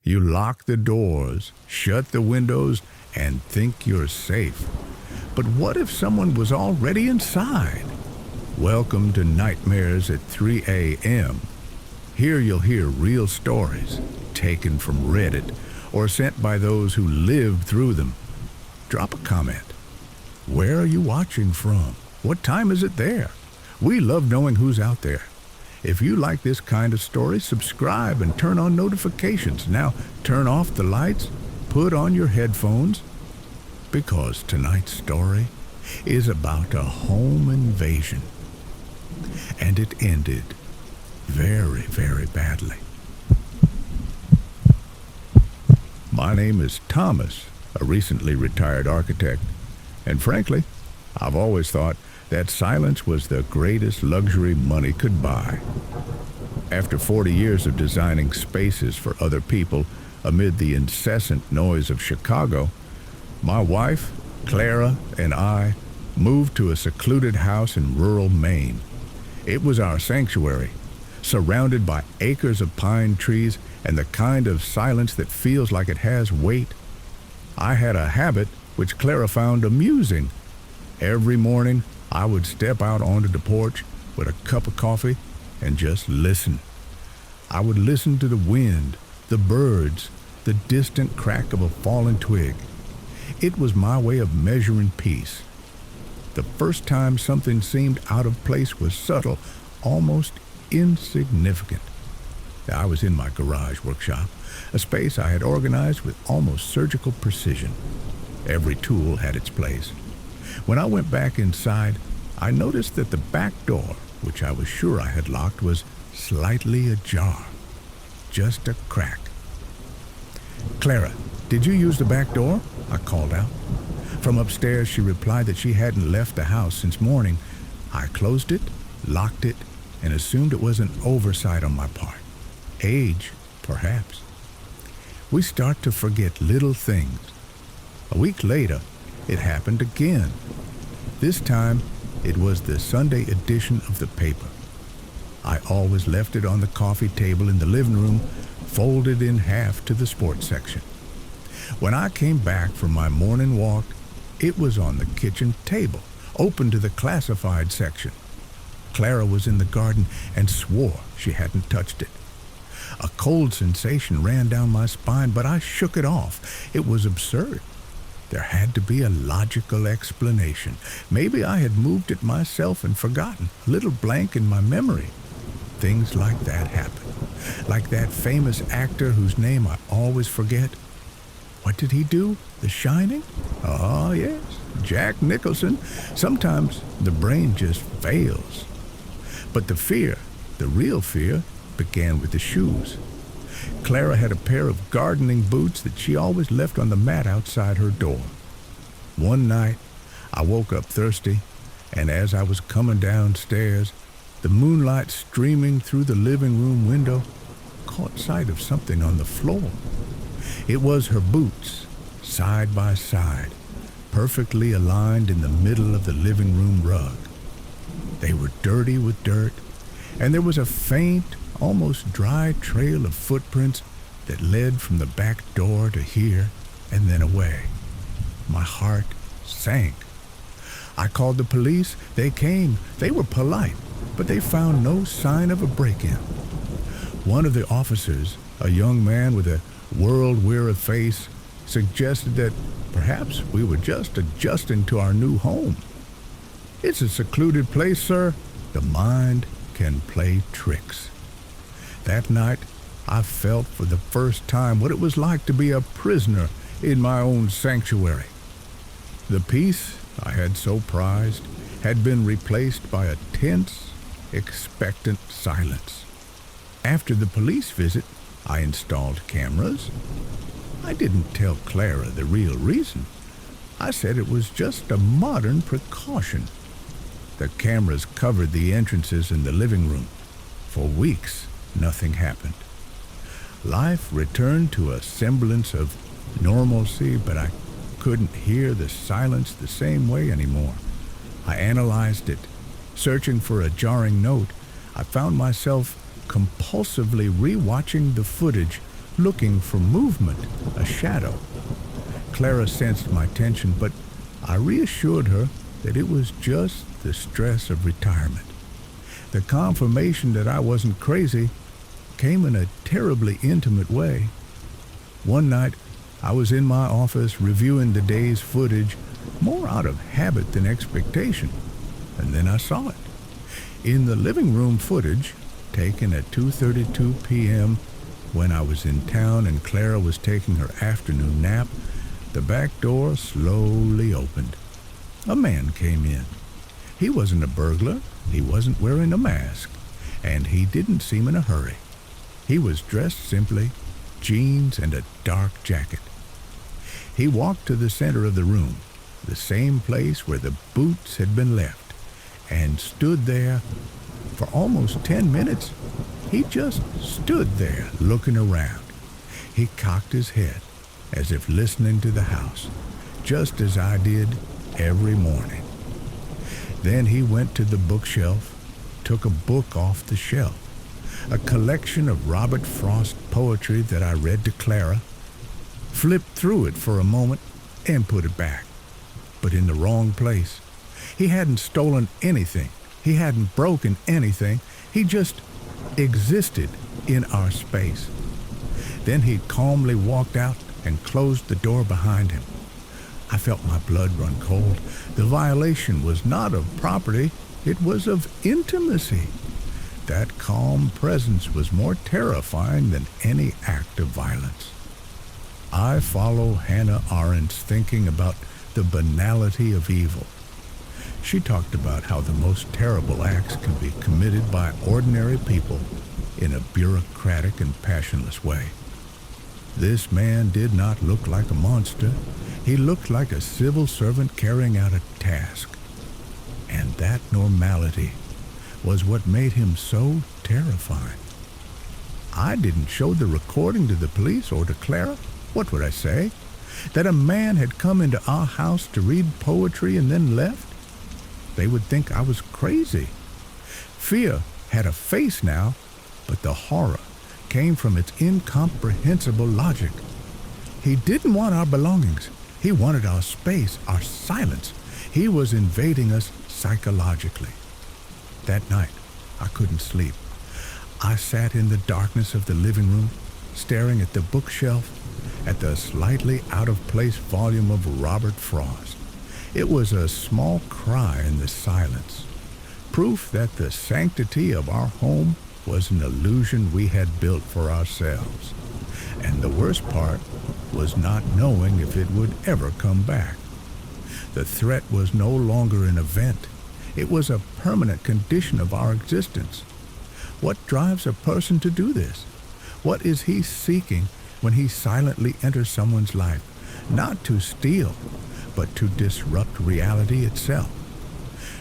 You lock the doors, shut the windows, and think you're safe. But what if someone was already inside? Welcome to Nightmares at 3 a.m. Here you'll hear real stories, taken from Reddit, or sent by those who lived through them. Drop a comment. Where are you watching from? What time is it there? We love knowing who's out there. If you like this kind of story, subscribe and turn on notifications. Now, turn off the lights, put on your headphones, because tonight's story is about a home invasion. And it ended very, very badly. My name is Thomas, a recently retired architect, and frankly, I've always thought that silence was the greatest luxury money could buy. After 40 years of designing spaces for other people amid the incessant noise of Chicago, my wife, Clara, and I moved to a secluded house in rural Maine. It was our sanctuary, surrounded by acres of pine trees and the kind of silence that feels like it has weight. I had a habit which Clara found amusing. Every morning, I would step out onto the porch with a cup of coffee and just listen. I would listen to the wind, the birds, the distant crack of a fallen twig. It was my way of measuring peace. The first time something seemed out of place was subtle, almost insignificant. I was in my garage workshop, a space I had organized with almost surgical precision. Every tool had its place. When I went back inside, I noticed that the back door, which I was sure I had locked, was slightly ajar. Just a crack. "Clara, did you use the back door?" I called out. From upstairs, she replied that she hadn't left the house since morning. I closed it, locked it, and assumed it was an oversight on my part. Age, perhaps. We start to forget little things. A week later, it happened again. This time, it was the Sunday edition of the paper. I always left it on the coffee table in the living room, folded in half to the sports section. When I came back from my morning walk, it was on the kitchen table, open to the classified section. Clara was in the garden and swore she hadn't touched it. A cold sensation ran down my spine, but I shook it off. It was absurd. There had to be a logical explanation. Maybe I had moved it myself and forgotten, a little blank in my memory. Things like that happen. Like that famous actor whose name I always forget. What did he do? The Shining? Oh, yes, Jack Nicholson. Sometimes the brain just fails. But the fear, the real fear, began with the shoes. Clara had a pair of gardening boots that she always left on the mat outside her door. One night, I woke up thirsty, and as I was coming downstairs, the moonlight streaming through the living room window caught sight of something on the floor. It was her boots, side by side, perfectly aligned in the middle of the living room rug. They were dirty with dirt, and there was a faint, almost dry trail of footprints that led from the back door to here and then away. My heart sank. I called the police. They came. They were polite, but they found no sign of a break-in. One of the officers, a young man with a world-weary face, suggested that perhaps we were just adjusting to our new home. It's a secluded place, sir. The mind can play tricks. That night, I felt for the first time what it was like to be a prisoner in my own sanctuary. The peace I had so prized had been replaced by a tense, expectant silence. After the police visit, I installed cameras. I didn't tell Clara the real reason. I said it was just a modern precaution. The cameras covered the entrances in the living room. For weeks, nothing happened. Life returned to a semblance of normalcy, but I couldn't hear the silence the same way anymore. I analyzed it. Searching for a jarring note, I found myself compulsively rewatching the footage looking for movement, a shadow. Clara sensed my tension, but I reassured her that it was just the stress of retirement. The confirmation that I wasn't crazy came in a terribly intimate way. One night, I was in my office reviewing the day's footage, more out of habit than expectation, and then I saw it. In the living room footage, taken at 2:32 p.m., when I was in town and Clara was taking her afternoon nap, the back door slowly opened. A man came in. He wasn't a burglar, he wasn't wearing a mask, and he didn't seem in a hurry. He was dressed simply, jeans and a dark jacket. He walked to the center of the room, the same place where the boots had been left, and stood there for almost 10 minutes. He just stood there looking around. He cocked his head as if listening to the house, just as I did every morning. Then he went to the bookshelf, took a book off the shelf, a collection of Robert Frost poetry that I read to Clara, flipped through it for a moment and put it back, but in the wrong place. He hadn't stolen anything. He hadn't broken anything. He just existed in our space. Then he calmly walked out and closed the door behind him. I felt my blood run cold. The violation was not of property, it was of intimacy. That calm presence was more terrifying than any act of violence. I follow Hannah Arendt's thinking about the banality of evil. She talked about how the most terrible acts can be committed by ordinary people in a bureaucratic and passionless way. This man did not look like a monster. He looked like a civil servant carrying out a task. And that normality was what made him so terrifying. I didn't show the recording to the police or to Clara. What would I say? That a man had come into our house to read poetry and then left? They would think I was crazy. Fear had a face now, but the horror came from its incomprehensible logic. He didn't want our belongings. He wanted our space, our silence. He was invading us psychologically. That night, I couldn't sleep. I sat in the darkness of the living room, staring at the bookshelf, at the slightly out-of-place volume of Robert Frost. It was a small cry in the silence, proof that the sanctity of our home was an illusion we had built for ourselves. And the worst part was not knowing if it would ever come back. The threat was no longer an event. It was a permanent condition of our existence. What drives a person to do this? What is he seeking when he silently enters someone's life? Not to steal, but to disrupt reality itself.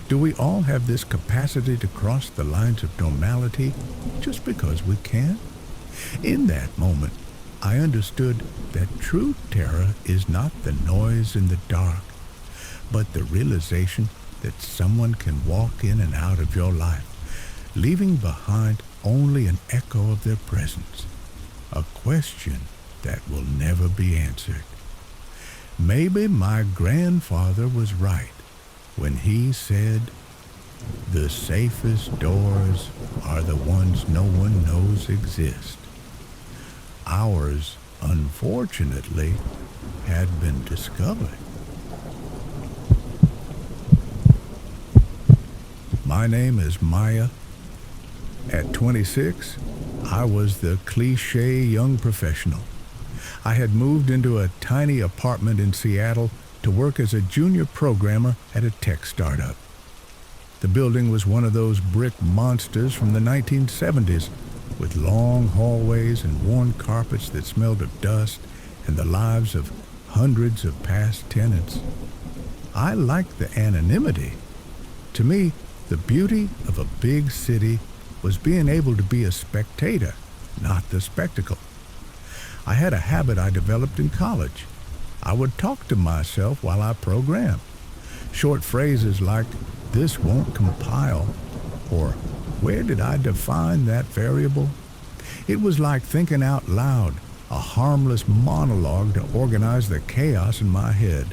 Do we all have this capacity to cross the lines of normality just because we can? In that moment, I understood that true terror is not the noise in the dark, but the realization that someone can walk in and out of your life, leaving behind only an echo of their presence, a question that will never be answered. Maybe my grandfather was right when he said, "The safest doors are the ones no one knows exist." Ours, unfortunately, had been discovered. My name is Maya. At 26, I was the cliché young professional. I had moved into a tiny apartment in Seattle to work as a junior programmer at a tech startup. The building was one of those brick monsters from the 1970s, with long hallways and worn carpets that smelled of dust and the lives of hundreds of past tenants. I liked the anonymity. To me, the beauty of a big city was being able to be a spectator, not the spectacle. I had a habit I developed in college. I would talk to myself while I programmed. Short phrases like, "This won't compile," or "Where did I define that variable?" It was like thinking out loud, a harmless monologue to organize the chaos in my head.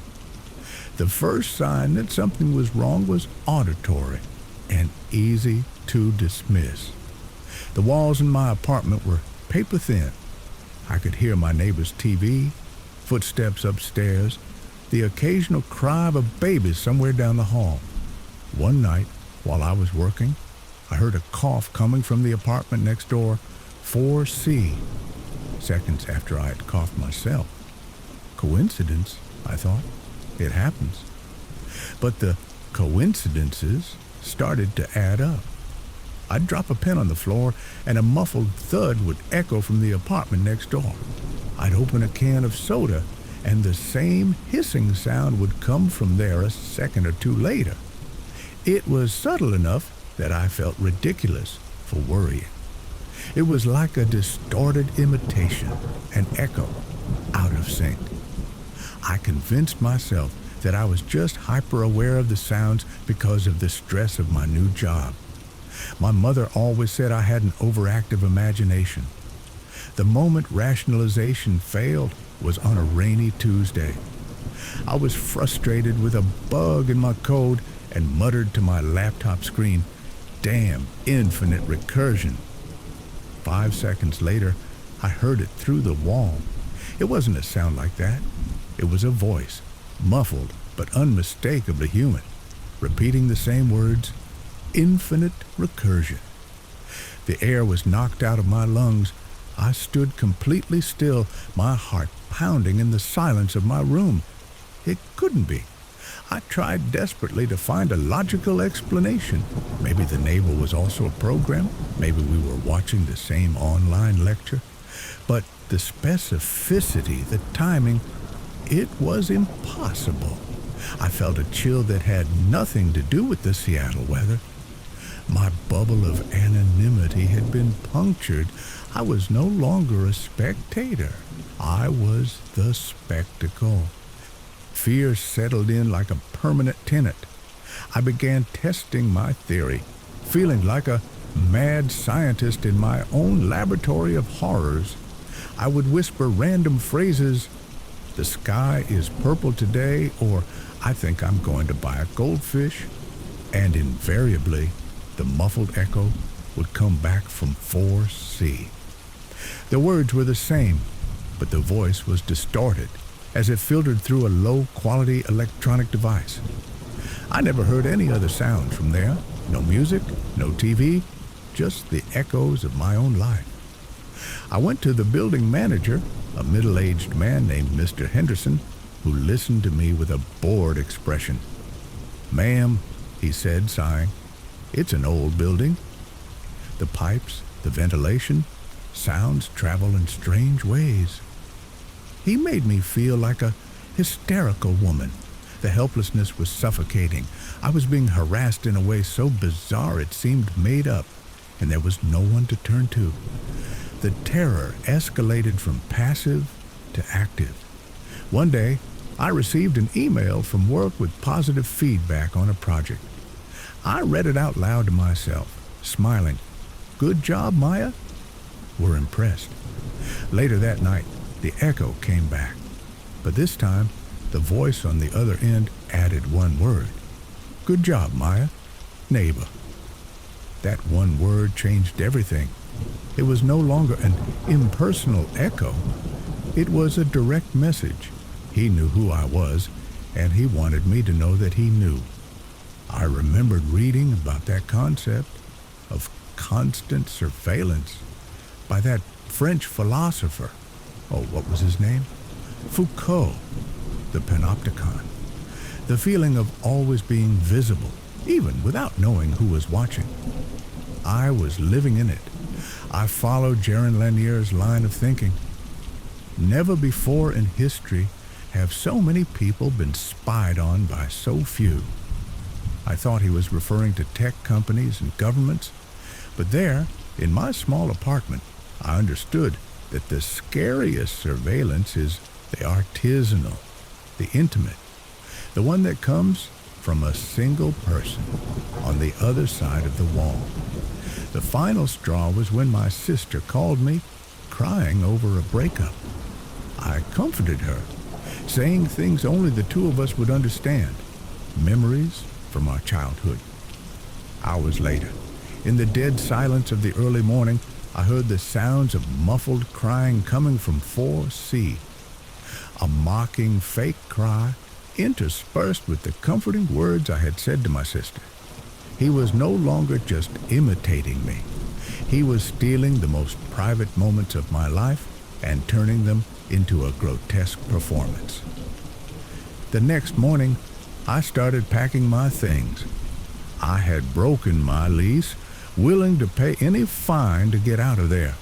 The first sign that something was wrong was auditory and easy to dismiss. The walls in my apartment were paper thin. I could hear my neighbor's TV, footsteps upstairs, the occasional cry of a baby somewhere down the hall. One night, while I was working, I heard a cough coming from the apartment next door, 4C, seconds after I had coughed myself. Coincidence, I thought. It happens. But the coincidences started to add up. I'd drop a pen on the floor and a muffled thud would echo from the apartment next door. I'd open a can of soda and the same hissing sound would come from there a second or two later. It was subtle enough that I felt ridiculous for worrying. It was like a distorted imitation, an echo, out of sync. I convinced myself that I was just hyper-aware of the sounds because of the stress of my new job. My mother always said I had an overactive imagination. The moment rationalization failed was on a rainy Tuesday. I was frustrated with a bug in my code and muttered to my laptop screen, "Damn infinite recursion." 5 seconds later, I heard it through the wall. It wasn't a sound like that. It was a voice, muffled but unmistakably human, repeating the same words, "Infinite recursion." The air was knocked out of my lungs. I stood completely still, my heart pounding in the silence of my room. It couldn't be. I tried desperately to find a logical explanation. Maybe the neighbor was also a program. Maybe we were watching the same online lecture. But the specificity, the timing, it was impossible. I felt a chill that had nothing to do with the Seattle weather. My bubble of anonymity had been punctured. I was no longer a spectator. I was the spectacle. Fear settled in like a permanent tenant. I began testing my theory, feeling like a mad scientist in my own laboratory of horrors. I would whisper random phrases, "The sky is purple today," or "I think I'm going to buy a goldfish," and invariably, the muffled echo would come back from 4C. The words were the same, but the voice was distorted, as if filtered through a low-quality electronic device. I never heard any other sounds from there. No music, no TV, just the echoes of my own life. I went to the building manager, a middle-aged man named Mr. Henderson, who listened to me with a bored expression. "Ma'am," he said, sighing, "it's an old building. The pipes, the ventilation, sounds travel in strange ways." He made me feel like a hysterical woman. The helplessness was suffocating. I was being harassed in a way so bizarre it seemed made up, and there was no one to turn to. The terror escalated from passive to active. One day, I received an email from work with positive feedback on a project. I read it out loud to myself, smiling. "Good job, Maya." We're impressed. Later that night, the echo came back, but this time, the voice on the other end added one word. "Good job, Maya. Neighbor." That one word changed everything. It was no longer an impersonal echo. It was a direct message. He knew who I was, and he wanted me to know that he knew. I remembered reading about that concept of constant surveillance by that French philosopher. Oh, what was his name? Foucault, the panopticon. The feeling of always being visible, even without knowing who was watching. I was living in it. I followed Jaron Lanier's line of thinking. Never before in history have so many people been spied on by so few. I thought he was referring to tech companies and governments, but there, in my small apartment, I understood that the scariest surveillance is the artisanal, the intimate, the one that comes from a single person on the other side of the wall. The final straw was when my sister called me, crying over a breakup. I comforted her, saying things only the two of us would understand, memories from our childhood. Hours later, in the dead silence of the early morning, I heard the sounds of muffled crying coming from 4C. A mocking fake cry interspersed with the comforting words I had said to my sister. He was no longer just imitating me. He was stealing the most private moments of my life and turning them into a grotesque performance. The next morning, I started packing my things. I had broken my lease, willing to pay any fine to get out of there.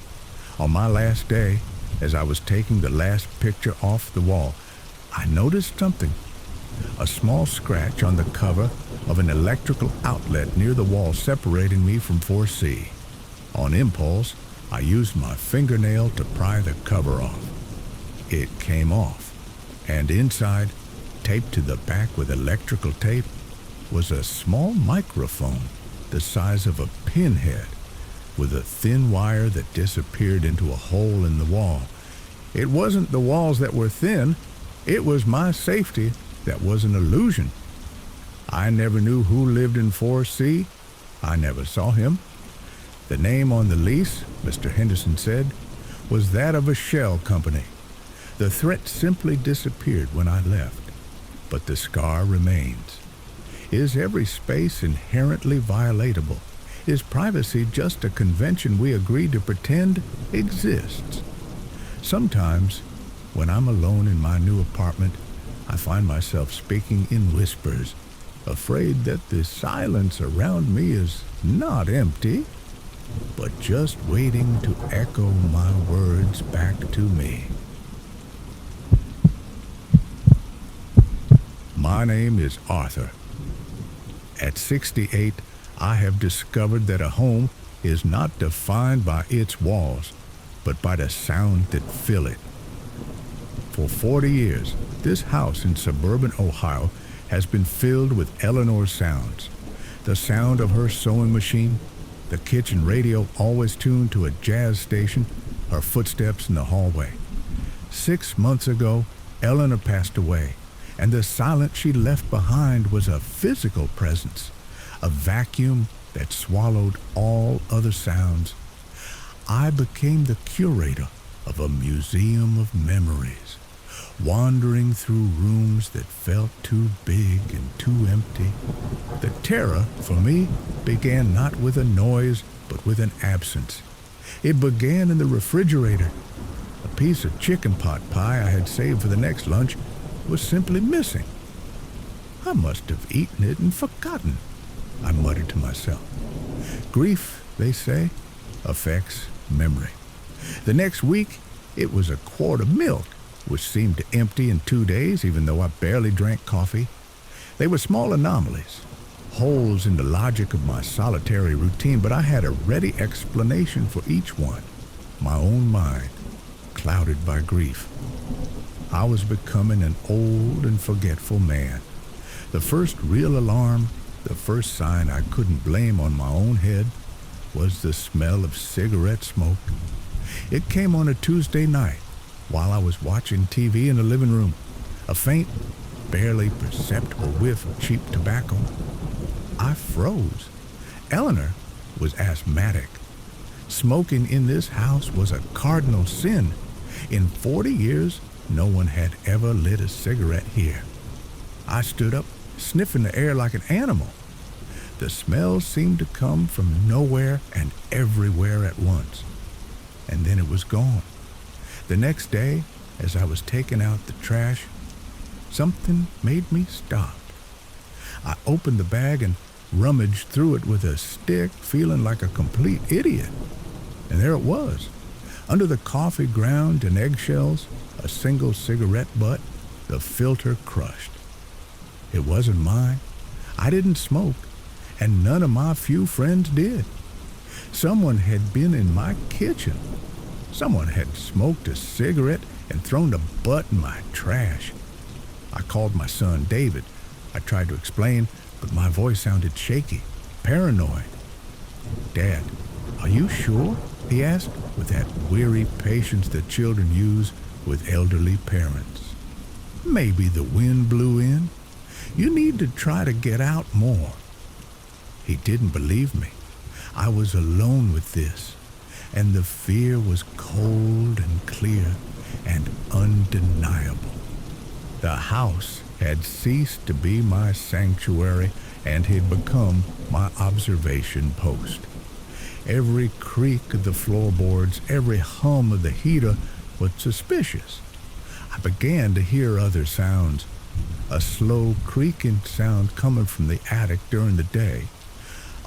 On my last day, as I was taking the last picture off the wall, I noticed something. A small scratch on the cover of an electrical outlet near the wall separating me from 4C. On impulse, I used my fingernail to pry the cover off. It came off, and inside, taped to the back with electrical tape, was a small microphone the size of a pinhead, with a thin wire that disappeared into a hole in the wall. It wasn't the walls that were thin, it was my safety that was an illusion. I never knew who lived in 4C. I never saw him. The name on the lease, Mr. Henderson said, was that of a shell company. The threat simply disappeared when I left, but the scar remains. Is every space inherently violatable? Is privacy just a convention we agree to pretend exists? Sometimes, when I'm alone in my new apartment, I find myself speaking in whispers, afraid that the silence around me is not empty, but just waiting to echo my words back to me. My name is Arthur. At 68, I have discovered that a home is not defined by its walls, but by the sound that fill it. For 40 years, this house in suburban Ohio has been filled with Eleanor's sounds. The sound of her sewing machine, the kitchen radio always tuned to a jazz station, her footsteps in the hallway. 6 months ago, Eleanor passed away, and the silence she left behind was a physical presence, a vacuum that swallowed all other sounds. I became the curator of a museum of memories, wandering through rooms that felt too big and too empty. The terror, for me, began not with a noise, but with an absence. It began in the refrigerator. A piece of chicken pot pie I had saved for the next lunch was simply missing. I must have eaten it and forgotten, I muttered to myself. Grief, they say, affects memory. The next week, it was a quart of milk, which seemed to empty in 2 days, even though I barely drank coffee. They were small anomalies, holes in the logic of my solitary routine, but I had a ready explanation for each one. My own mind, clouded by grief. I was becoming an old and forgetful man. The first real alarm, the first sign I couldn't blame on my own head, was the smell of cigarette smoke. It came on a Tuesday night while I was watching TV in the living room, a faint, barely perceptible whiff of cheap tobacco. I froze. Eleanor was asthmatic. Smoking in this house was a cardinal sin. In 40 years, no one had ever lit a cigarette here. I stood up, sniffing the air like an animal. The smell seemed to come from nowhere and everywhere at once. And then it was gone. The next day, as I was taking out the trash, something made me stop. I opened the bag and rummaged through it with a stick, feeling like a complete idiot. And there it was. Under the coffee ground and eggshells, a single cigarette butt, the filter crushed. It wasn't mine. I didn't smoke, and none of my few friends did. Someone had been in my kitchen. Someone had smoked a cigarette and thrown the butt in my trash. I called my son David. I tried to explain, but my voice sounded shaky, paranoid. "Dad, are you sure?" he asked. with that weary patience that children use with elderly parents. Maybe the wind blew in. You need to try to get out more. He didn't believe me. I was alone with this, and the fear was cold and clear and undeniable. The house had ceased to be my sanctuary and had become my observation post. Every creak of the floorboards, every hum of the heater was suspicious. I began to hear other sounds, a slow creaking sound coming from the attic during the day,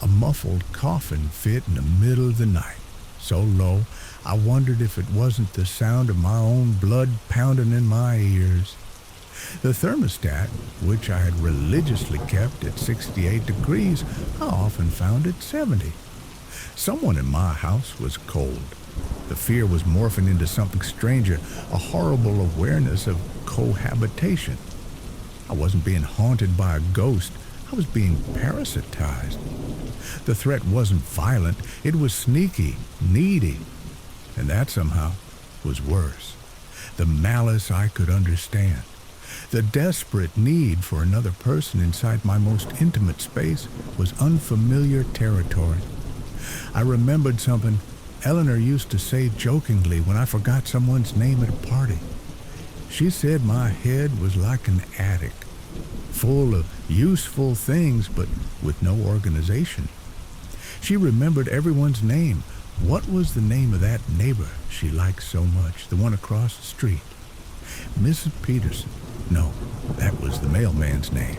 a muffled coughing fit in the middle of the night, so low I wondered if it wasn't the sound of my own blood pounding in my ears. The thermostat, which I had religiously kept at 68 degrees, I often found at 70. Someone in my house was cold. The fear was morphing into something stranger, a horrible awareness of cohabitation. I wasn't being haunted by a ghost. I was being parasitized. The threat wasn't violent. It was sneaky, needy. And that somehow was worse. The malice I could understand. The desperate need for another person inside my most intimate space was unfamiliar territory. I remembered something Eleanor used to say jokingly when I forgot someone's name at a party. She said my head was like an attic, full of useful things but with no organization. She remembered everyone's name. What was the name of that neighbor she liked so much, the one across the street? Mrs. Peterson. No, that was the mailman's name.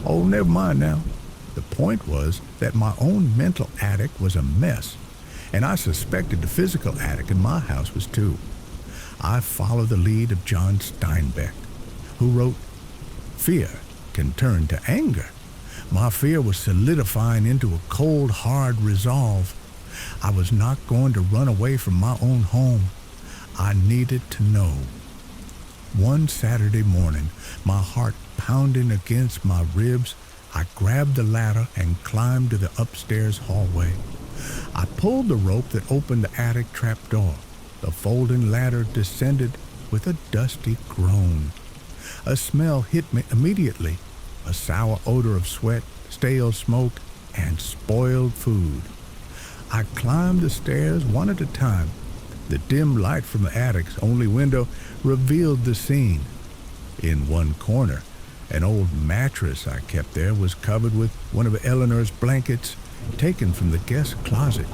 Oh, never mind now. The point was that my own mental attic was a mess, and I suspected the physical attic in my house was too. I followed the lead of John Steinbeck, who wrote, "Fear can turn to anger." My fear was solidifying into a cold, hard resolve. I was not going to run away from my own home. I needed to know. One Saturday morning, my heart pounding against my ribs, I grabbed the ladder and climbed to the upstairs hallway. I pulled the rope that opened the attic trapdoor. The folding ladder descended with a dusty groan. A smell hit me immediately, a sour odor of sweat, stale smoke, and spoiled food. I climbed the stairs one at a time. The dim light from the attic's only window revealed the scene. In one corner, an old mattress I kept there was covered with one of Eleanor's blankets taken from the guest closet.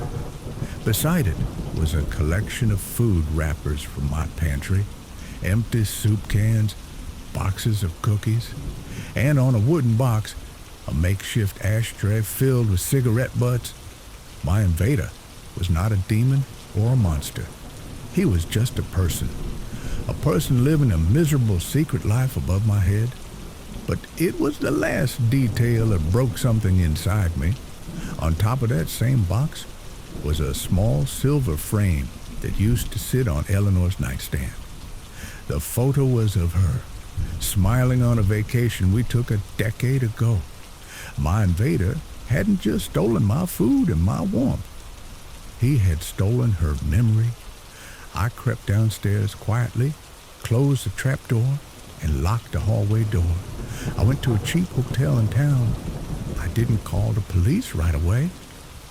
Beside it was a collection of food wrappers from my pantry, empty soup cans, boxes of cookies, and on a wooden box, a makeshift ashtray filled with cigarette butts. My invader was not a demon or a monster. He was just a person living a miserable secret life above my head. But it was the last detail that broke something inside me. On top of that same box was a small silver frame that used to sit on Eleanor's nightstand. The photo was of her, smiling on a vacation we took a decade ago. My invader hadn't just stolen my food and my warmth. He had stolen her memory. I crept downstairs quietly, closed the trapdoor, and locked the hallway door. I went to a cheap hotel in town. I didn't call the police right away.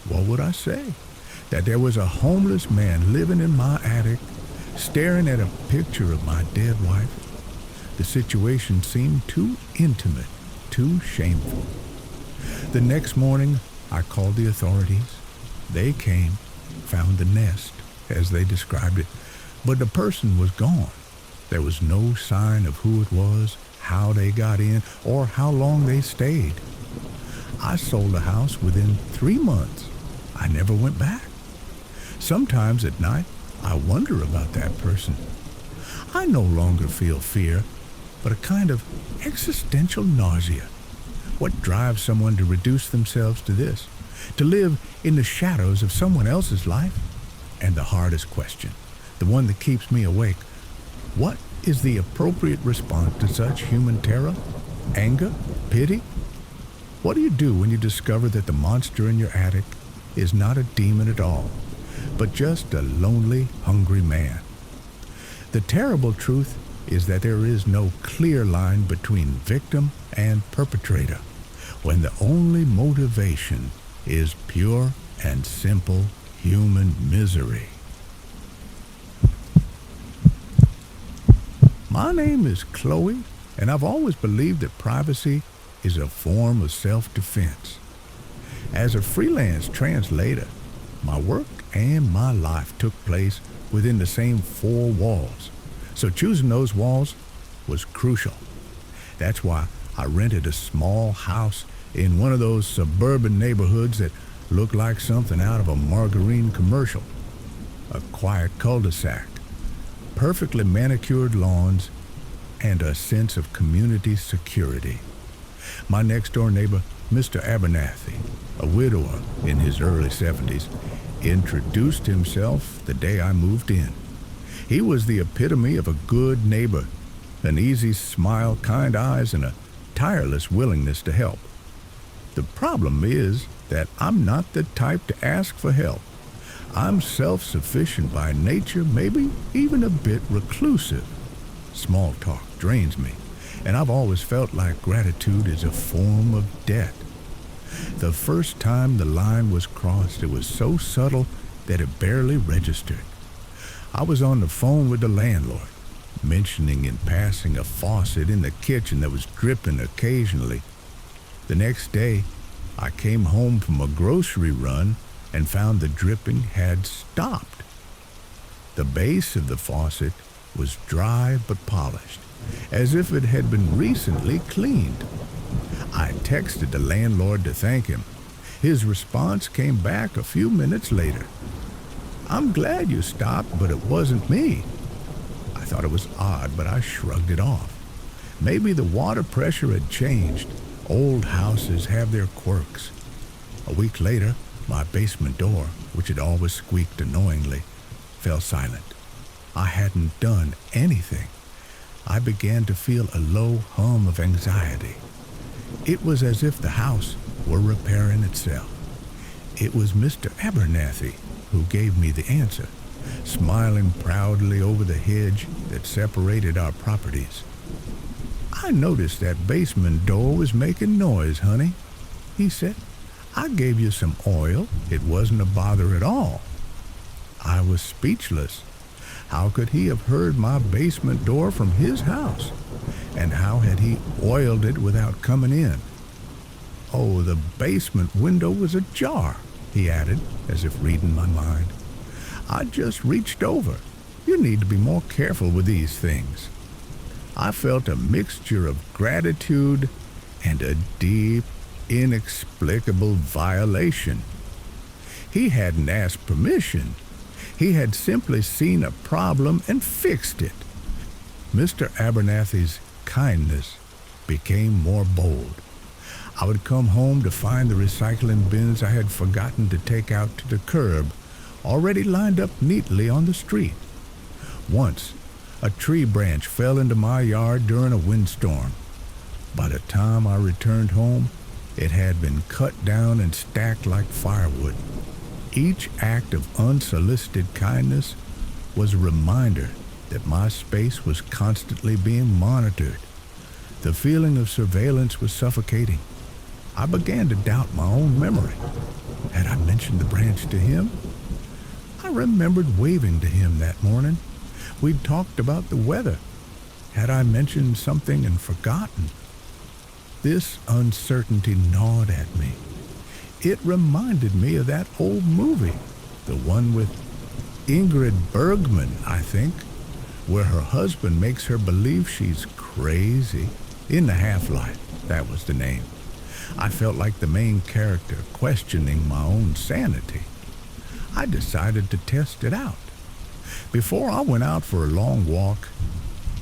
What would I say? That there was a homeless man living in my attic, staring at a picture of my dead wife? The situation seemed too intimate, too shameful. The next morning, I called the authorities. They came, found the nest, as they described it, but the person was gone. There was no sign of who it was, how they got in, or how long they stayed. I sold the house within 3 months. I never went back. Sometimes at night, I wonder about that person. I no longer feel fear, but a kind of existential nausea. What drives someone to reduce themselves to this? To live in the shadows of someone else's life? And the hardest question, the one that keeps me awake, what is the appropriate response to such human terror? Anger? Pity? What do you do when you discover that the monster in your attic is not a demon at all, but just a lonely, hungry man. The terrible truth is that there is no clear line between victim and perpetrator, when the only motivation is pure and simple human misery. My name is Chloe, and I've always believed that privacy is a form of self-defense. As a freelance translator, my work and my life took place within the same four walls, so choosing those walls was crucial. That's why I rented a small house in one of those suburban neighborhoods that look like something out of a margarine commercial. A quiet cul-de-sac, perfectly manicured lawns, and a sense of community security. My next-door neighbor, Mr. Abernathy, a widower in his early 70s, introduced himself the day I moved in. He was the epitome of a good neighbor, an easy smile, kind eyes, and a tireless willingness to help. The problem is that I'm not the type to ask for help. I'm self-sufficient by nature, maybe even a bit reclusive. Small talk drains me, and I've always felt like gratitude is a form of debt. The first time the line was crossed, it was so subtle that it barely registered. I was on the phone with the landlord, mentioning in passing a faucet in the kitchen that was dripping occasionally. The next day, I came home from a grocery run and found the dripping had stopped. The base of the faucet was dry but polished, as if it had been recently cleaned. I texted the landlord to thank him. His response came back a few minutes later. "I'm glad you stopped, but it wasn't me." I thought it was odd, but I shrugged it off. Maybe the water pressure had changed. Old houses have their quirks. A week later, my basement door, which had always squeaked annoyingly, fell silent. I hadn't done anything. I began to feel a low hum of anxiety. It was as if the house were repairing itself. It was Mr. Abernathy who gave me the answer, smiling proudly over the hedge that separated our properties. "I noticed that basement door was making noise, honey," he said. "I gave you some oil. It wasn't a bother at all." I was speechless. How could he have heard my basement door from his house? And how had he oiled it without coming in? "Oh, the basement window was ajar," he added, as if reading my mind. "I just reached over. You need to be more careful with these things." I felt a mixture of gratitude and a deep, inexplicable violation. He hadn't asked permission. He had simply seen a problem and fixed it. Mr. Abernathy's kindness became more bold. I would come home to find the recycling bins I had forgotten to take out to the curb, already lined up neatly on the street. Once, a tree branch fell into my yard during a windstorm. By the time I returned home, it had been cut down and stacked like firewood. Each act of unsolicited kindness was a reminder that my space was constantly being monitored. The feeling of surveillance was suffocating. I began to doubt my own memory. Had I mentioned the branch to him? I remembered waving to him that morning. We'd talked about the weather. Had I mentioned something and forgotten? This uncertainty gnawed at me. It reminded me of that old movie, the one with Ingrid Bergman, I think, where her husband makes her believe she's crazy. In the Half-Life, that was the name. I felt like the main character, questioning my own sanity. I decided to test it out. Before I went out for a long walk,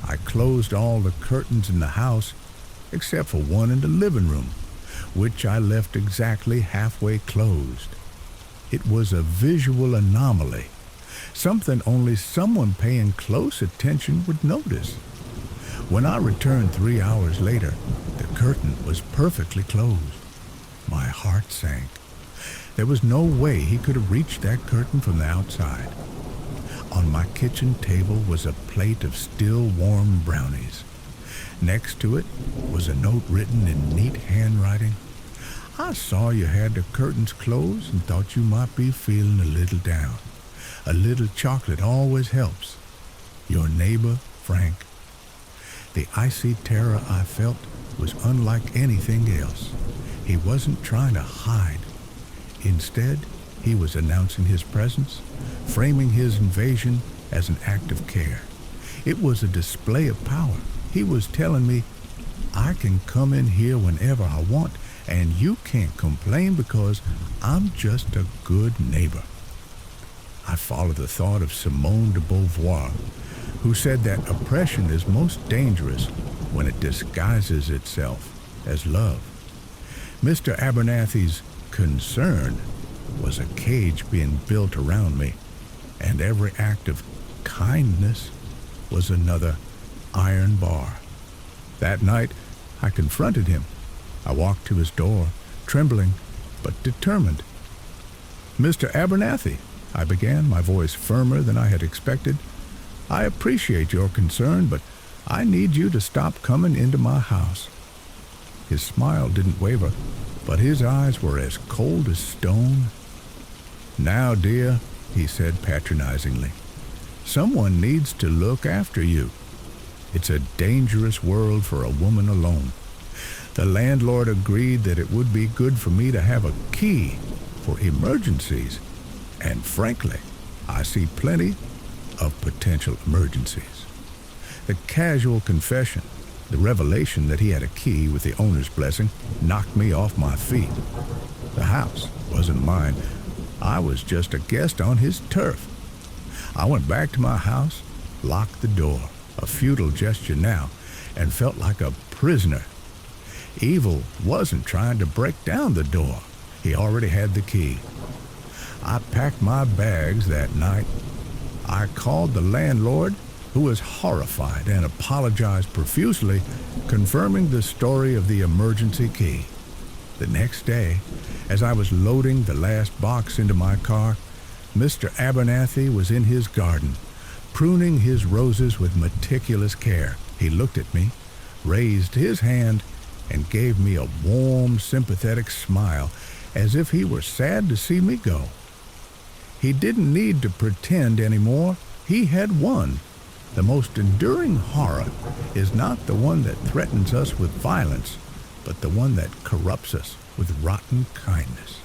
I closed all the curtains in the house except for one in the living room, which I left exactly halfway closed. It was a visual anomaly, something only someone paying close attention would notice. When I returned 3 hours later, the curtain was perfectly closed. My heart sank. There was no way he could have reached that curtain from the outside. On my kitchen table was a plate of still warm brownies. Next to it was a note written in neat handwriting. I saw you had the curtains closed and thought you might be feeling a little down. A little chocolate always helps. Your neighbor, Frank. The icy terror I felt was unlike anything else. He wasn't trying to hide. Instead, he was announcing his presence, framing his invasion as an act of care. It was a display of power. He was telling me, I can come in here whenever I want, and you can't complain because I'm just a good neighbor. I followed the thought of Simone de Beauvoir, who said that oppression is most dangerous when it disguises itself as love. Mr. Abernathy's concern was a cage being built around me, and every act of kindness was another iron bar. That night, I confronted him. I walked to his door, trembling but determined. Mr. Abernathy, I began, my voice firmer than I had expected. I appreciate your concern, but I need you to stop coming into my house. His smile didn't waver, but his eyes were as cold as stone. Now, dear, he said patronizingly, someone needs to look after you. It's a dangerous world for a woman alone. The landlord agreed that it would be good for me to have a key for emergencies, and frankly, I see plenty of potential emergencies. The casual confession, the revelation that he had a key with the owner's blessing, knocked me off my feet. The house wasn't mine. I was just a guest on his turf. I went back to my house, locked the door, a futile gesture now, and felt like a prisoner. Evil wasn't trying to break down the door. He already had the key. I packed my bags that night. I called the landlord, who was horrified and apologized profusely, confirming the story of the emergency key. The next day, as I was loading the last box into my car, Mr. Abernathy was in his garden, pruning his roses with meticulous care. He looked at me, raised his hand, and gave me a warm, sympathetic smile, as if he were sad to see me go. He didn't need to pretend anymore. He had won. The most enduring horror is not the one that threatens us with violence, but the one that corrupts us with rotten kindness.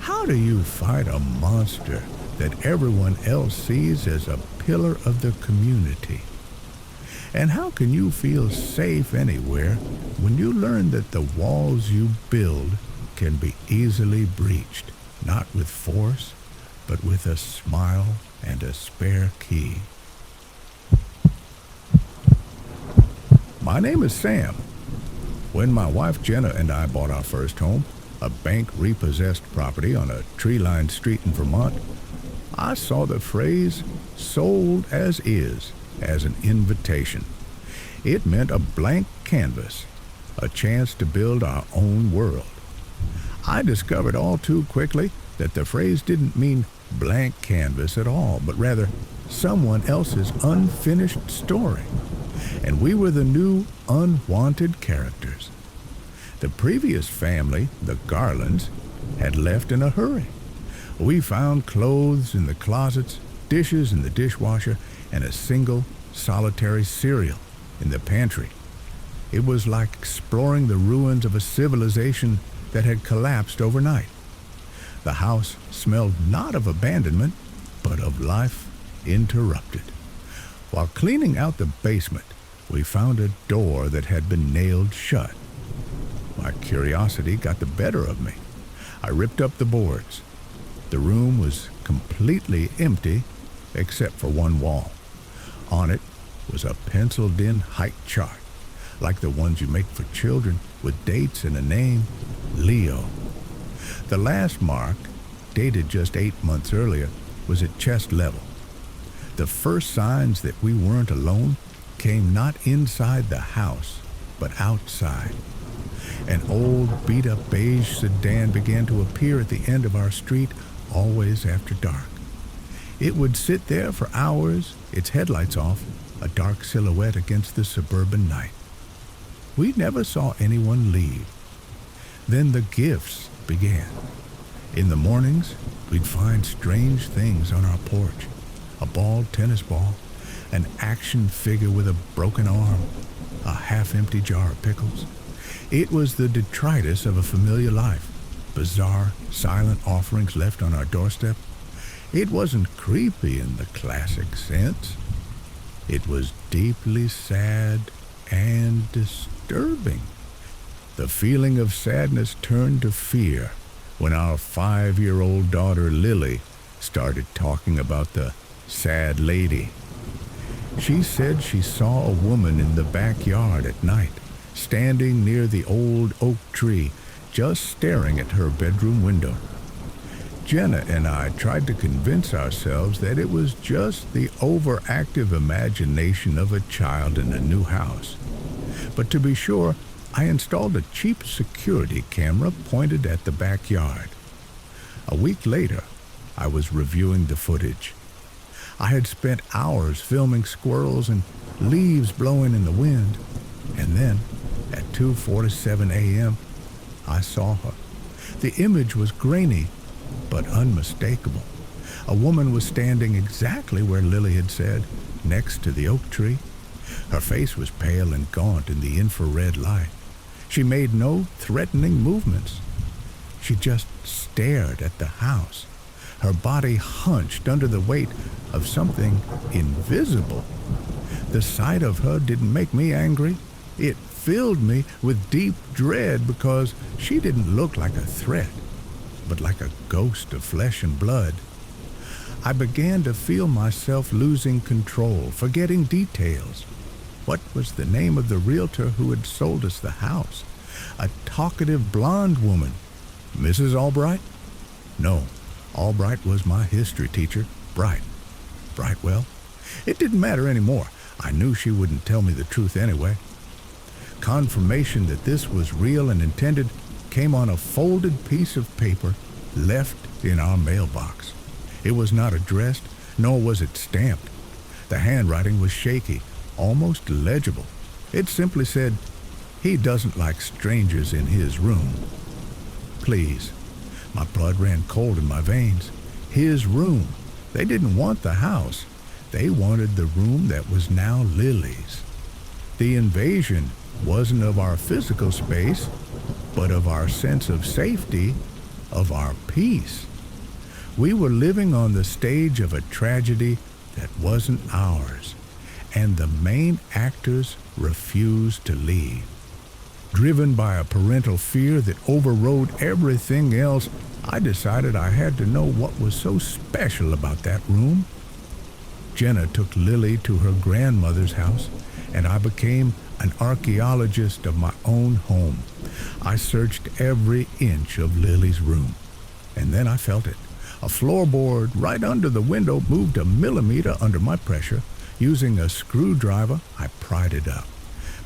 How do you fight a monster that everyone else sees as a pillar of the community? And how can you feel safe anywhere when you learn that the walls you build can be easily breached, not with force, but with a smile and a spare key? My name is Sam. When my wife Jenna and I bought our first home, a bank-repossessed property on a tree-lined street in Vermont, I saw the phrase "sold as is" as an invitation. It meant a blank canvas, a chance to build our own world. I discovered all too quickly that the phrase didn't mean blank canvas at all, but rather someone else's unfinished story. And we were the new, unwanted characters. The previous family, the Garlands, had left in a hurry. We found clothes in the closets, dishes in the dishwasher, and a single, solitary cereal in the pantry. It was like exploring the ruins of a civilization that had collapsed overnight. The house smelled not of abandonment, but of life interrupted. While cleaning out the basement, we found a door that had been nailed shut. My curiosity got the better of me. I ripped up the boards. The room was completely empty except for one wall. On it was a penciled-in height chart, like the ones you make for children, with dates and a name, Leo. The last mark, dated just 8 months earlier, was at chest level. The first signs that we weren't alone came not inside the house, but outside. An old, beat-up beige sedan began to appear at the end of our street, always after dark. It would sit there for hours, its headlights off, a dark silhouette against the suburban night. We never saw anyone leave. Then the gifts began. In the mornings, we'd find strange things on our porch. A bald tennis ball, an action figure with a broken arm, a half-empty jar of pickles. It was the detritus of a familiar life, bizarre, silent offerings left on our doorstep. It wasn't creepy in the classic sense. It was deeply sad and disturbing. The feeling of sadness turned to fear when our 5-year-old daughter Lily started talking about the sad lady. She said she saw a woman in the backyard at night, standing near the old oak tree, just staring at her bedroom window. Jenna and I tried to convince ourselves that it was just the overactive imagination of a child in a new house. But to be sure, I installed a cheap security camera pointed at the backyard. A week later, I was reviewing the footage. I had spent hours filming squirrels and leaves blowing in the wind, and then, at 2:47 a.m., I saw her. The image was grainy, but unmistakable. A woman was standing exactly where Lily had said, next to the oak tree. Her face was pale and gaunt in the infrared light. She made no threatening movements. She just stared at the house, her body hunched under the weight of something invisible. The sight of her didn't make me angry. It filled me with deep dread because she didn't look like a threat, but like a ghost of flesh and blood. I began to feel myself losing control, forgetting details. What was the name of the realtor who had sold us the house? A talkative blonde woman. Mrs. Albright? No, Albright was my history teacher. Bright. Brightwell? It didn't matter anymore. I knew she wouldn't tell me the truth anyway. Confirmation that this was real and intended came on a folded piece of paper left in our mailbox. It was not addressed, nor was it stamped. The handwriting was shaky, almost illegible. It simply said, "He doesn't like strangers in his room." Please. My blood ran cold in my veins. His room. They didn't want the house. They wanted the room that was now Lily's. The invasion wasn't of our physical space, but of our sense of safety, of our peace. We were living on the stage of a tragedy that wasn't ours, and the main actors refused to leave. Driven by a parental fear that overrode everything else, I decided I had to know what was so special about that room. Jenna took Lily to her grandmother's house, and I became an archaeologist of my own home. I searched every inch of Lily's room, and then I felt it. A floorboard right under the window moved a millimeter under my pressure. Using a screwdriver, I pried it up.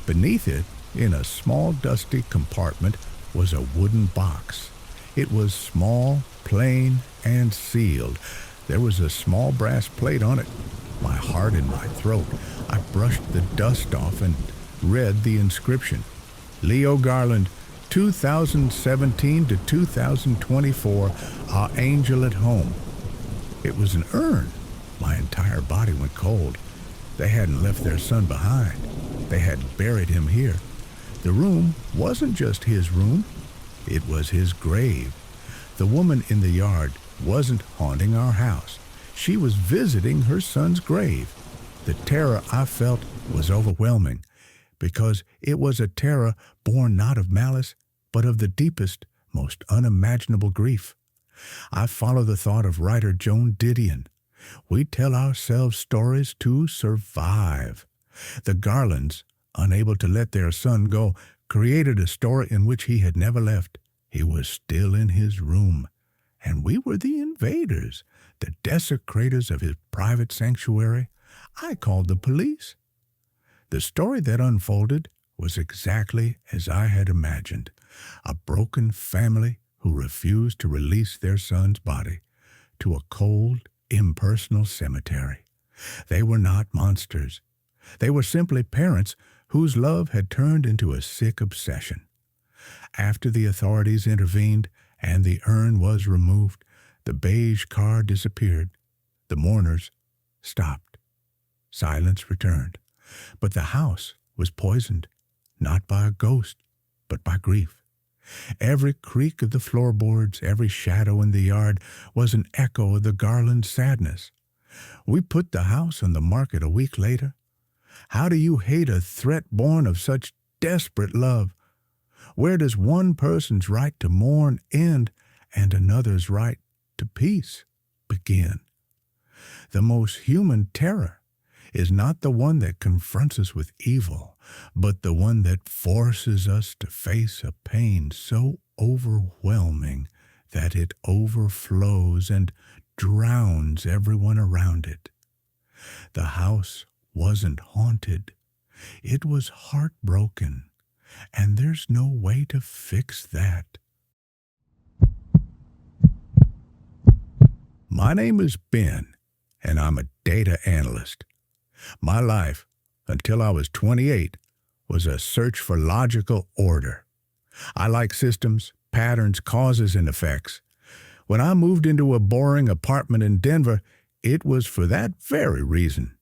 Beneath it, in a small dusty compartment, was a wooden box. It was small, plain, and sealed. There was a small brass plate on it. My heart in my throat. I brushed the dust off and read the inscription. Leo Garland, 2017 to 2024, Our Angel at Home. It was an urn. My entire body went cold. They hadn't left their son behind. They had buried him here. The room wasn't just his room. It was his grave. The woman in the yard wasn't haunting our house. She was visiting her son's grave. The terror I felt was overwhelming, because it was a terror born not of malice, but of the deepest, most unimaginable grief. I follow the thought of writer Joan Didion. We tell ourselves stories to survive. The Garlands, unable to let their son go, created a story in which he had never left. He was still in his room, and we were the invaders, the desecrators of his private sanctuary. I called the police. The story that unfolded was exactly as I had imagined. A broken family who refused to release their son's body to a cold, impersonal cemetery. They were not monsters. They were simply parents whose love had turned into a sick obsession. After the authorities intervened and the urn was removed, the beige car disappeared. The mourners stopped. Silence returned. But the house was poisoned, not by a ghost, but by grief. Every creak of the floorboards, every shadow in the yard was an echo of the Garland sadness. We put the house on the market a week later. How do you hate a threat born of such desperate love? Where does one person's right to mourn end and another's right to peace begin? The most human terror is not the one that confronts us with evil, but the one that forces us to face a pain so overwhelming that it overflows and drowns everyone around it. The house wasn't haunted. It was heartbroken, and there's no way to fix that. My name is Ben, and I'm a data analyst. My life, until I was 28, was a search for logical order. I like systems, patterns, causes, and effects. When I moved into a boring apartment in Denver, it was for that very reason.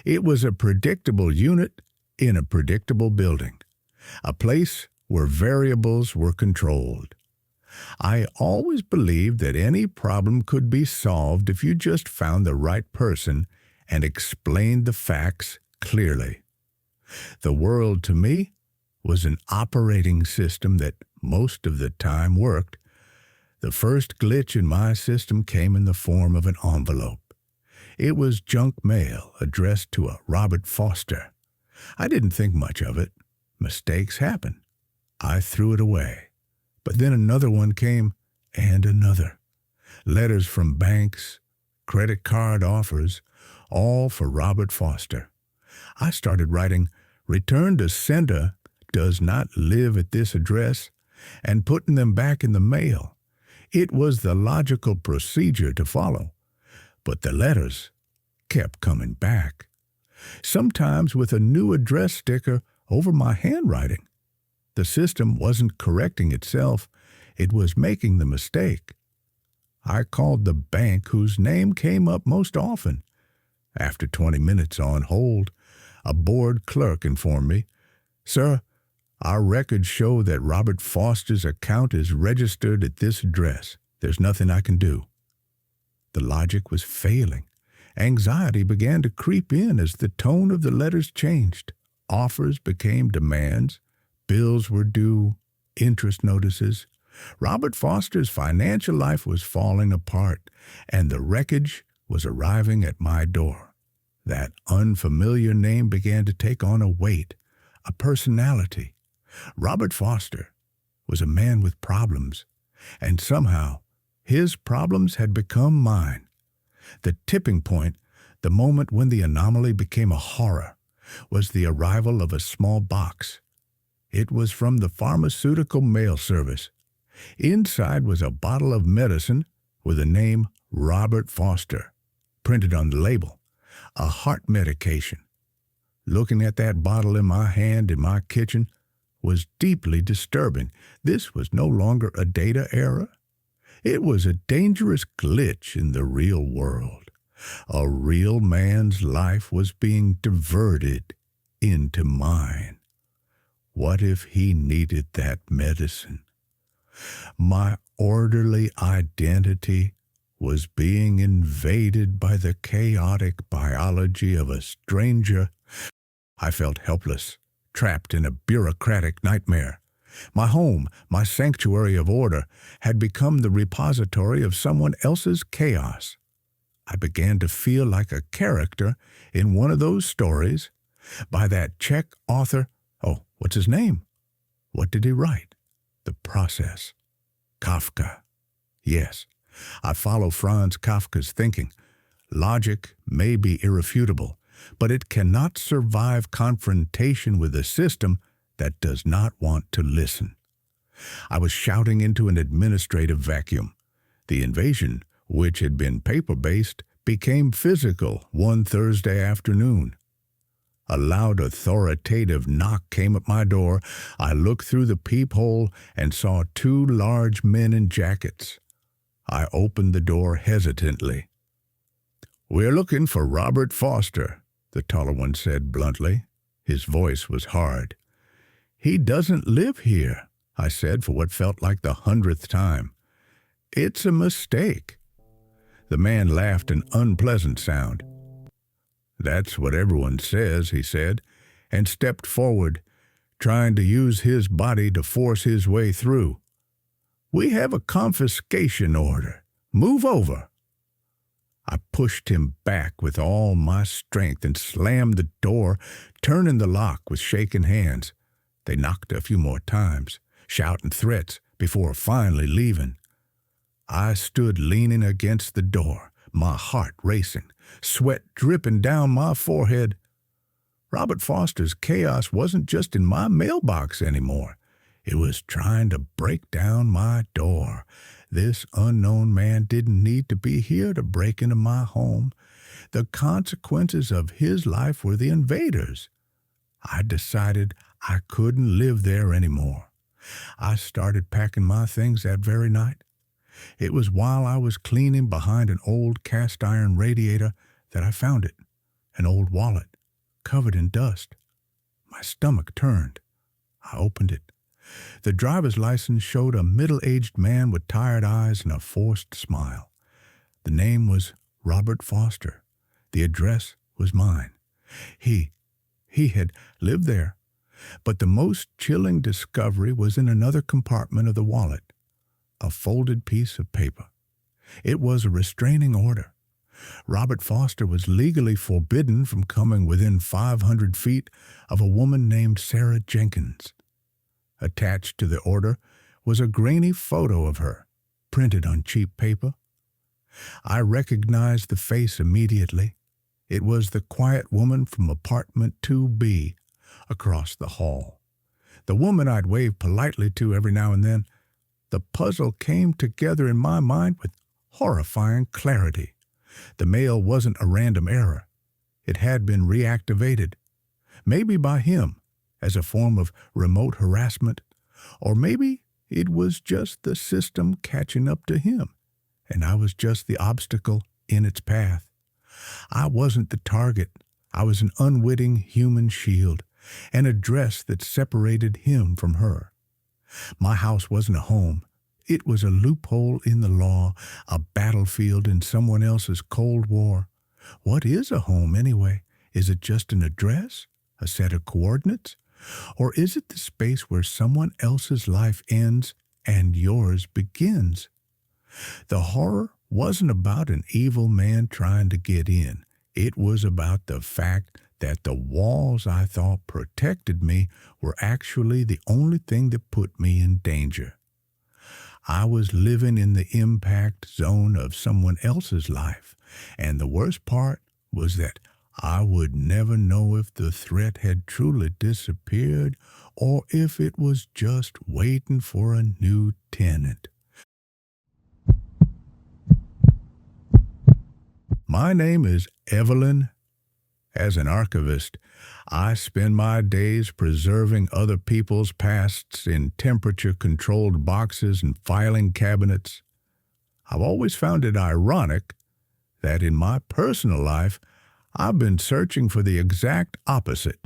It was a predictable unit in a predictable building, a place where variables were controlled. I always believed that any problem could be solved if you just found the right person and explained the facts clearly. The world, to me, was an operating system that most of the time worked. The first glitch in my system came in the form of an envelope. It was junk mail addressed to a Robert Foster. I didn't think much of it. Mistakes happen. I threw it away. But then another one came, and another. Letters from banks, credit card offers, all for Robert Foster. I started writing, "Return to sender does not live at this address," and putting them back in the mail. It was the logical procedure to follow. But the letters kept coming back, sometimes with a new address sticker over my handwriting. The system wasn't correcting itself. It was making the mistake. I called the bank whose name came up most often. After 20 minutes on hold, a bored clerk informed me, "Sir, our records show that Robert Foster's account is registered at this address. There's nothing I can do." The logic was failing. Anxiety began to creep in as the tone of the letters changed. Offers became demands. Bills were due. Interest notices. Robert Foster's financial life was falling apart, and the wreckage was arriving at my door. That unfamiliar name began to take on a weight, a personality. Robert Foster was a man with problems, and somehow his problems had become mine. The tipping point, the moment when the anomaly became a horror, was the arrival of a small box. It was from the pharmaceutical mail service. Inside was a bottle of medicine with the name Robert Foster printed on the label, a heart medication. Looking at that bottle in my hand in my kitchen was deeply disturbing. This was no longer a data error. It was a dangerous glitch in the real world. A real man's life was being diverted into mine. What if he needed that medicine? My orderly identity was being invaded by the chaotic biology of a stranger. I felt helpless, trapped in a bureaucratic nightmare. My home, my sanctuary of order, had become the repository of someone else's chaos. I began to feel like a character in one of those stories by that Czech author. Oh, what's his name? What did he write? The Process. Kafka. Yes, I follow Franz Kafka's thinking. Logic may be irrefutable, but it cannot survive confrontation with a system that does not want to listen. I was shouting into an administrative vacuum. The invasion, which had been paper-based, became physical one Thursday afternoon. A loud, authoritative knock came at my door. I looked through the peephole and saw two large men in jackets. I opened the door hesitantly. "We're looking for Robert Foster," the taller one said bluntly. His voice was hard. "He doesn't live here," I said for what felt like the 100th time. "It's a mistake." The man laughed an unpleasant sound. "That's what everyone says," he said, and stepped forward, trying to use his body to force his way through. "We have a confiscation order. Move over." I pushed him back with all my strength and slammed the door, turning the lock with shaking hands. They knocked a few more times, shouting threats, before finally leaving. I stood leaning against the door, my heart racing, sweat dripping down my forehead. Robert Foster's chaos wasn't just in my mailbox anymore. It was trying to break down my door. This unknown man didn't need to be here to break into my home. The consequences of his life were the invaders. I decided I couldn't live there anymore. I started packing my things that very night. It was while I was cleaning behind an old cast-iron radiator that I found it, an old wallet, covered in dust. My stomach turned. I opened it. The driver's license showed a middle-aged man with tired eyes and a forced smile. The name was Robert Foster. The address was mine. He had lived there. But the most chilling discovery was in another compartment of the wallet. A folded piece of paper. It was a restraining order. Robert Foster was legally forbidden from coming within 500 feet of a woman named Sarah Jenkins. Attached to the order was a grainy photo of her, printed on cheap paper. I recognized the face immediately. It was the quiet woman from apartment 2B across the hall. The woman I'd wave politely to every now and then. The puzzle came together in my mind with horrifying clarity. The mail wasn't a random error. It had been reactivated, maybe by him, as a form of remote harassment, or maybe it was just the system catching up to him, and I was just the obstacle in its path. I wasn't the target. I was an unwitting human shield, an address that separated him from her. My house wasn't a home. It was a loophole in the law, a battlefield in someone else's Cold War. What is a home, anyway? Is it just an address, a set of coordinates? Or is it the space where someone else's life ends and yours begins? The horror wasn't about an evil man trying to get in. It was about the fact that the walls I thought protected me were actually the only thing that put me in danger. I was living in the impact zone of someone else's life, and the worst part was that I would never know if the threat had truly disappeared or if it was just waiting for a new tenant. My name is Evelyn. As an archivist, I spend my days preserving other people's pasts in temperature-controlled boxes and filing cabinets. I've always found it ironic that in my personal life, I've been searching for the exact opposite,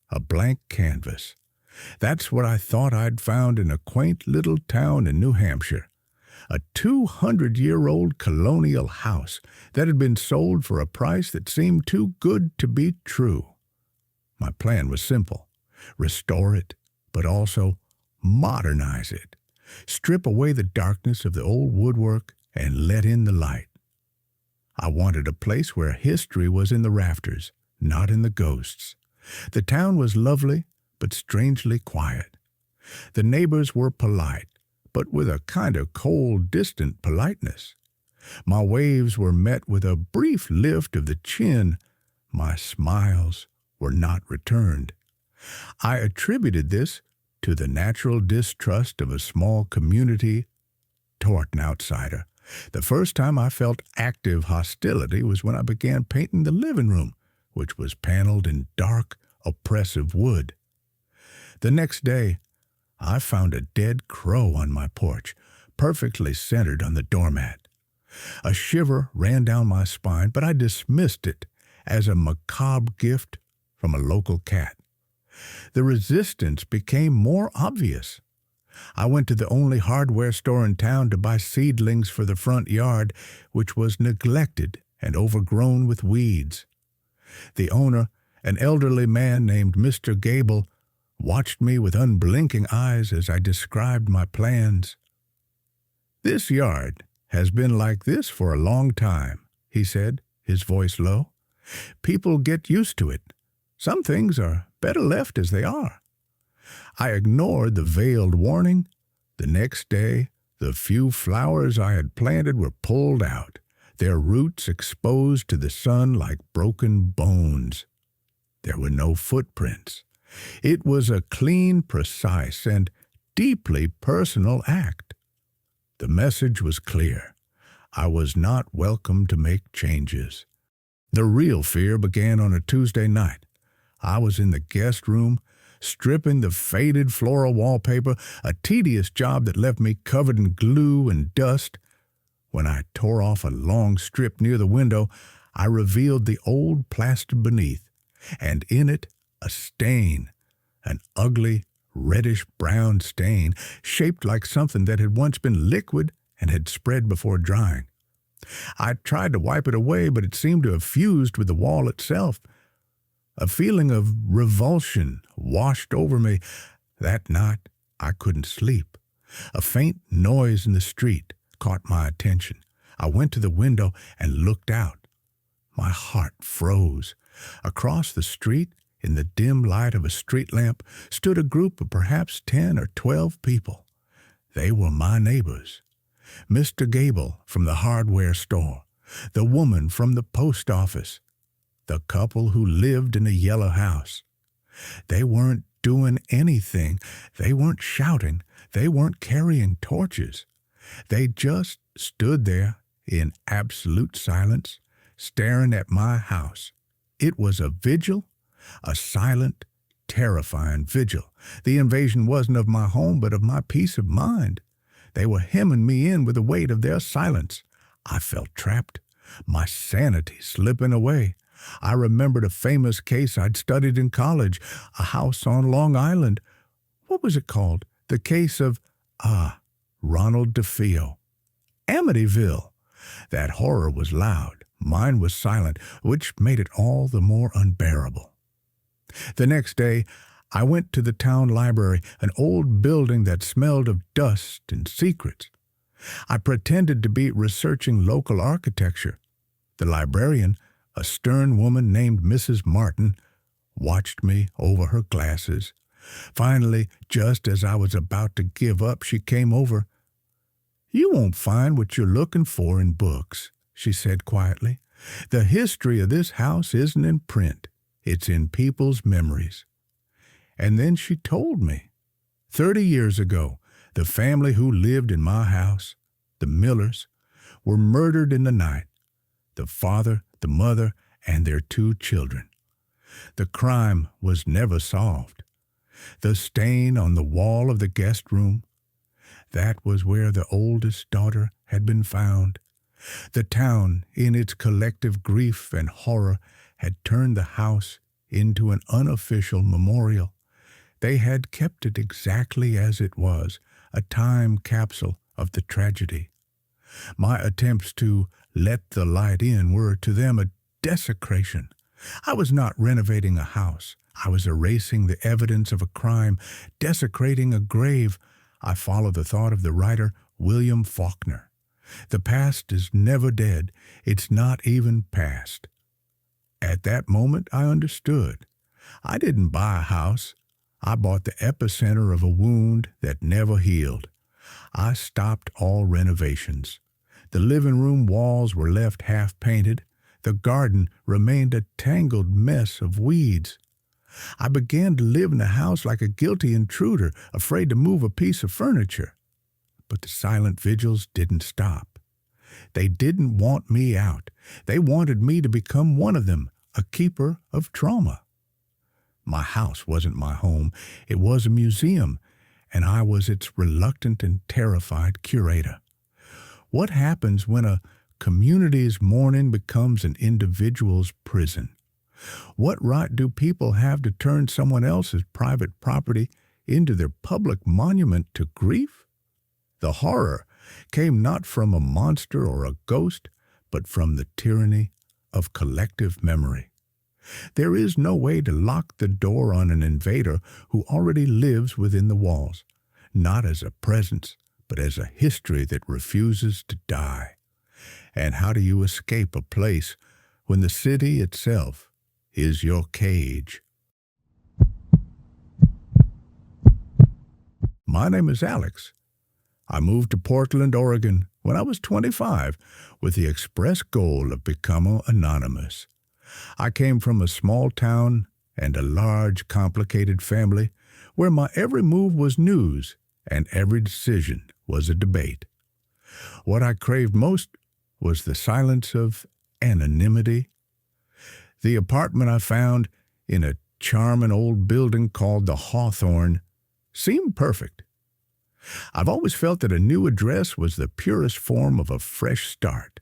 a blank canvas. That's what I thought I'd found in a quaint little town in New Hampshire. A 200-year-old colonial house that had been sold for a price that seemed too good to be true. My plan was simple. Restore it, but also modernize it. Strip away the darkness of the old woodwork and let in the light. I wanted a place where history was in the rafters, not in the ghosts. The town was lovely, but strangely quiet. The neighbors were polite, but with a kind of cold, distant politeness. My waves were met with a brief lift of the chin. My smiles were not returned. I attributed this to the natural distrust of a small community toward an outsider. The first time I felt active hostility was when I began painting the living room, which was paneled in dark, oppressive wood. The next day, I found a dead crow on my porch, perfectly centered on the doormat. A shiver ran down my spine, but I dismissed it as a macabre gift from a local cat. The resistance became more obvious. I went to the only hardware store in town to buy seedlings for the front yard, which was neglected and overgrown with weeds. The owner, an elderly man named Mr. Gable, watched me with unblinking eyes as I described my plans. "This yard has been like this for a long time," he said, his voice low. "People get used to it. Some things are better left as they are." I ignored the veiled warning. The next day, the few flowers I had planted were pulled out, their roots exposed to the sun like broken bones. There were no footprints. It was a clean, precise, and deeply personal act. The message was clear. I was not welcome to make changes. The real fear began on a Tuesday night. I was in the guest room, stripping the faded floral wallpaper, a tedious job that left me covered in glue and dust. When I tore off a long strip near the window, I revealed the old plaster beneath, and in it a stain, an ugly, reddish-brown stain, shaped like something that had once been liquid and had spread before drying. I tried to wipe it away, but it seemed to have fused with the wall itself. A feeling of revulsion washed over me. That night, I couldn't sleep. A faint noise in the street caught my attention. I went to the window and looked out. My heart froze. Across the street, in the dim light of a street lamp, stood a group of perhaps 10 or 12 people. They were my neighbors. Mr. Gable from the hardware store, the woman from the post office, the couple who lived in a yellow house. They weren't doing anything. They weren't shouting. They weren't carrying torches. They just stood there in absolute silence, staring at my house. It was a vigil, a silent, terrifying vigil. The invasion wasn't of my home, but of my peace of mind. They were hemming me in with the weight of their silence. I felt trapped, my sanity slipping away. I remembered a famous case I'd studied in college, a house on Long Island. What was it called? The case of, Ronald DeFeo. Amityville. That horror was loud. Mine was silent, which made it all the more unbearable. The next day, I went to the town library, an old building that smelled of dust and secrets. I pretended to be researching local architecture. The librarian, a stern woman named Mrs. Martin, watched me over her glasses. Finally, just as I was about to give up, she came over. "You won't find what you're looking for in books," she said quietly. "The history of this house isn't in print. It's in people's memories." And then she told me. 30 years ago, the family who lived in my house, the Millers, were murdered in the night. The father, the mother, and their 2 children. The crime was never solved. The stain on the wall of the guest room, that was where the oldest daughter had been found. The town, in its collective grief and horror, had turned the house into an unofficial memorial. They had kept it exactly as it was, a time capsule of the tragedy. My attempts to let the light in were to them a desecration. I was not renovating a house. I was erasing the evidence of a crime, desecrating a grave. I follow the thought of the writer William Faulkner. The past is never dead. It's not even past. At that moment, I understood. I didn't buy a house. I bought the epicenter of a wound that never healed. I stopped all renovations. The living room walls were left half-painted. The garden remained a tangled mess of weeds. I began to live in the house like a guilty intruder, afraid to move a piece of furniture. But the silent vigils didn't stop. They didn't want me out. They wanted me to become one of them, a keeper of trauma. My house wasn't my home. It was a museum, and I was its reluctant and terrified curator. What happens when a community's mourning becomes an individual's prison? What right do people have to turn someone else's private property into their public monument to grief? The horror came not from a monster or a ghost, but from the tyranny of collective memory. There is no way to lock the door on an invader who already lives within the walls, not as a presence, but as a history that refuses to die. And how do you escape a place when the city itself is your cage? My name is Alex. I moved to Portland, Oregon when I was 25 with the express goal of becoming anonymous. I came from a small town and a large, complicated family where my every move was news and every decision was a debate. What I craved most was the silence of anonymity. The apartment I found in a charming old building called the Hawthorne seemed perfect. I've always felt that a new address was the purest form of a fresh start,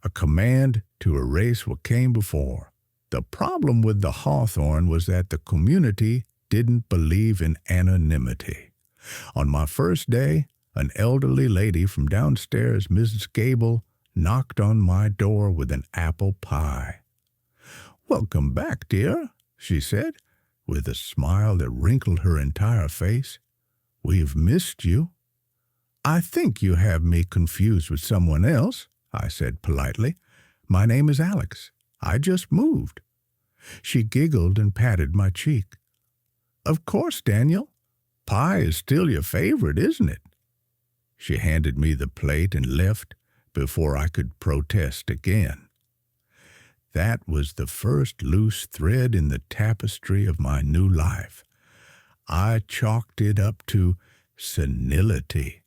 a command to erase what came before. The problem with the Hawthorne was that the community didn't believe in anonymity. On my first day, an elderly lady from downstairs, Mrs. Gable, knocked on my door with an apple pie. "Welcome back, dear," she said, with a smile that wrinkled her entire face. "We've missed you." "I think you have me confused with someone else," I said politely. "My name is Alex. I just moved." She giggled and patted my cheek. "Of course, Daniel. Pie is still your favorite, isn't it?" She handed me the plate and left before I could protest again. That was the first loose thread in the tapestry of my new life. I chalked it up to senility,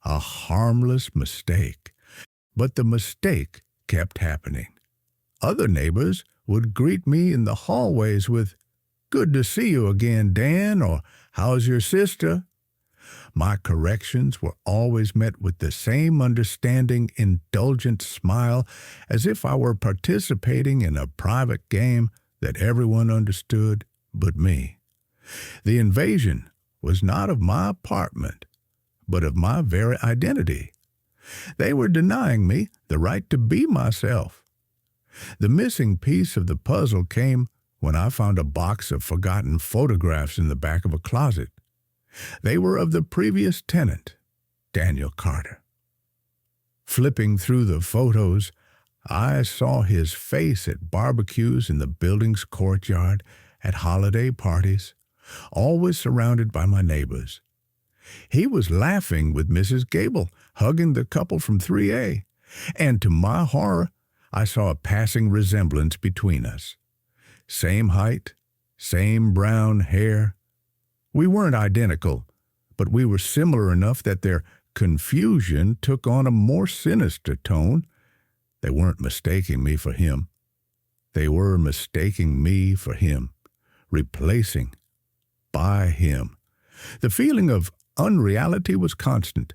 a harmless mistake. But the mistake kept happening. Other neighbors would greet me in the hallways with, "Good to see you again, Dan," or "How's your sister?" My corrections were always met with the same understanding, indulgent smile, as if I were participating in a private game that everyone understood but me. The invasion was not of my apartment, but of my very identity. They were denying me the right to be myself. The missing piece of the puzzle came when I found a box of forgotten photographs in the back of a closet. They were of the previous tenant, Daniel Carter. Flipping through the photos, I saw his face at barbecues in the building's courtyard, at holiday parties, always surrounded by my neighbors. He was laughing with Mrs. Gable, hugging the couple from 3A, and to my horror, I saw a passing resemblance between us. Same height, same brown hair. We weren't identical, but we were similar enough that their confusion took on a more sinister tone. They weren't mistaking me for him. They were mistaking me for him, replacing by him. The feeling of unreality was constant.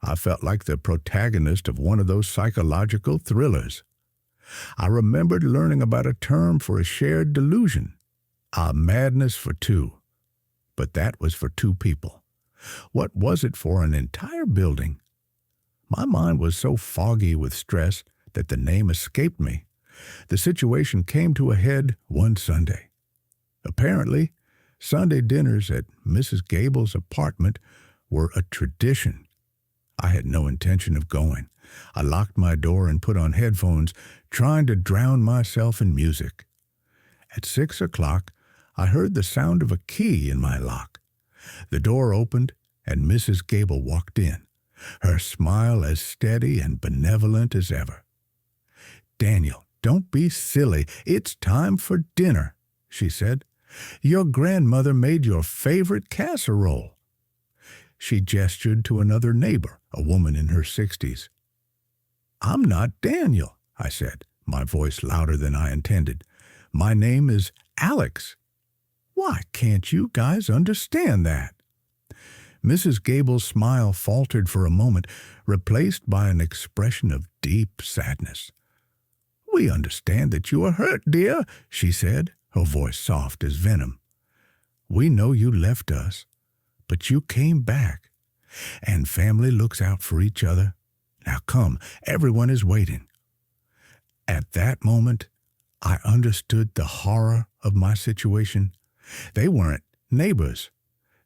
I felt like the protagonist of one of those psychological thrillers. I remembered learning about a term for a shared delusion, a madness for two. But that was for two people. What was it for an entire building? My mind was so foggy with stress that the name escaped me. The situation came to a head one Sunday. Apparently, Sunday dinners at Mrs. Gable's apartment were a tradition. I had no intention of going. I locked my door and put on headphones, trying to drown myself in music. At 6 o'clock, I heard the sound of a key in my lock. The door opened, and Mrs. Gable walked in, her smile as steady and benevolent as ever. "Daniel, don't be silly. It's time for dinner," she said. Your grandmother made your favorite casserole." She gestured to another neighbor, a woman in her 60s. "I'm not Daniel," I said, my voice louder than I intended. "My name is Alex." "Why can't you guys understand that?" Mrs. Gable's smile faltered for a moment, replaced by an expression of deep sadness. "We understand that you are hurt, dear," she said, her voice soft as venom. "We know you left us, but you came back, and family looks out for each other. Now come, everyone is waiting." At that moment, I understood the horror of my situation. They weren't neighbors.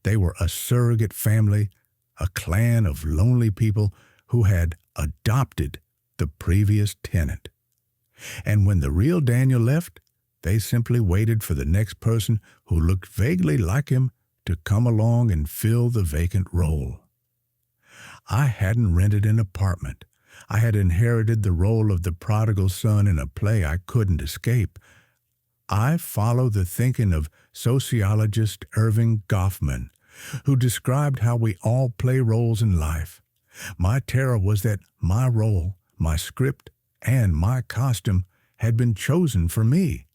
They were a surrogate family, a clan of lonely people who had adopted the previous tenant. And when the real Daniel left, they simply waited for the next person who looked vaguely like him to come along and fill the vacant role. I hadn't rented an apartment. I had inherited the role of the prodigal son in a play I couldn't escape. I follow the thinking of sociologist Irving Goffman, who described how we all play roles in life. My terror was that my role, my script, and my costume had been chosen for me.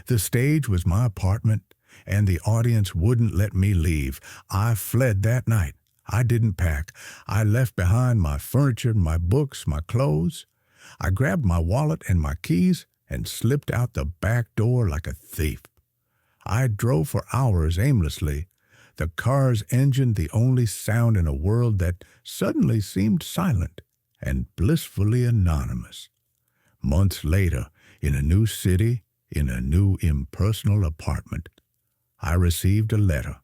The stage was my apartment, and the audience wouldn't let me leave. I fled that night. I didn't pack. I left behind my furniture, my books, my clothes. I grabbed my wallet and my keys and slipped out the back door like a thief. I drove for hours aimlessly, the car's engine the only sound in a world that suddenly seemed silent and blissfully anonymous. Months later, in a new city, in a new impersonal apartment, I received a letter.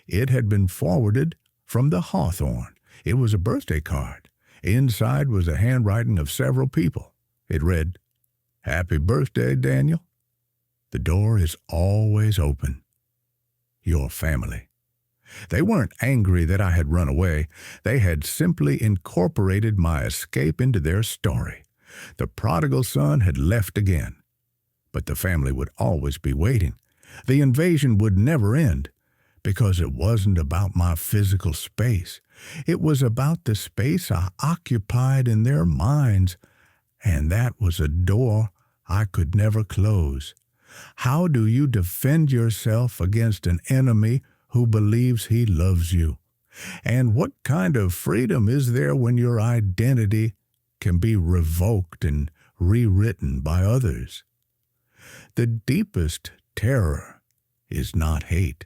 It had been forwarded from the Hawthorne. It was a birthday card. Inside was a handwriting of several people. It read, "Happy birthday, Daniel. The door is always open. Your family." They weren't angry that I had run away. They had simply incorporated my escape into their story. The prodigal son had left again. But the family would always be waiting. The invasion would never end, because it wasn't about my physical space. It was about the space I occupied in their minds, and that was a door I could never close. How do you defend yourself against an enemy who believes he loves you? And what kind of freedom is there when your identity can be revoked and rewritten by others? The deepest terror is not hate,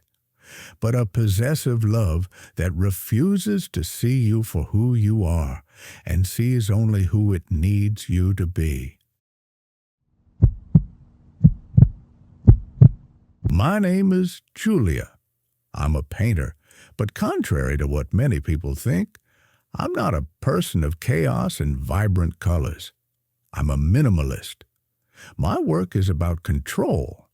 but a possessive love that refuses to see you for who you are and sees only who it needs you to be. My name is Julia. I'm a painter, but contrary to what many people think, I'm not a person of chaos and vibrant colors. I'm a minimalist. My work is about control,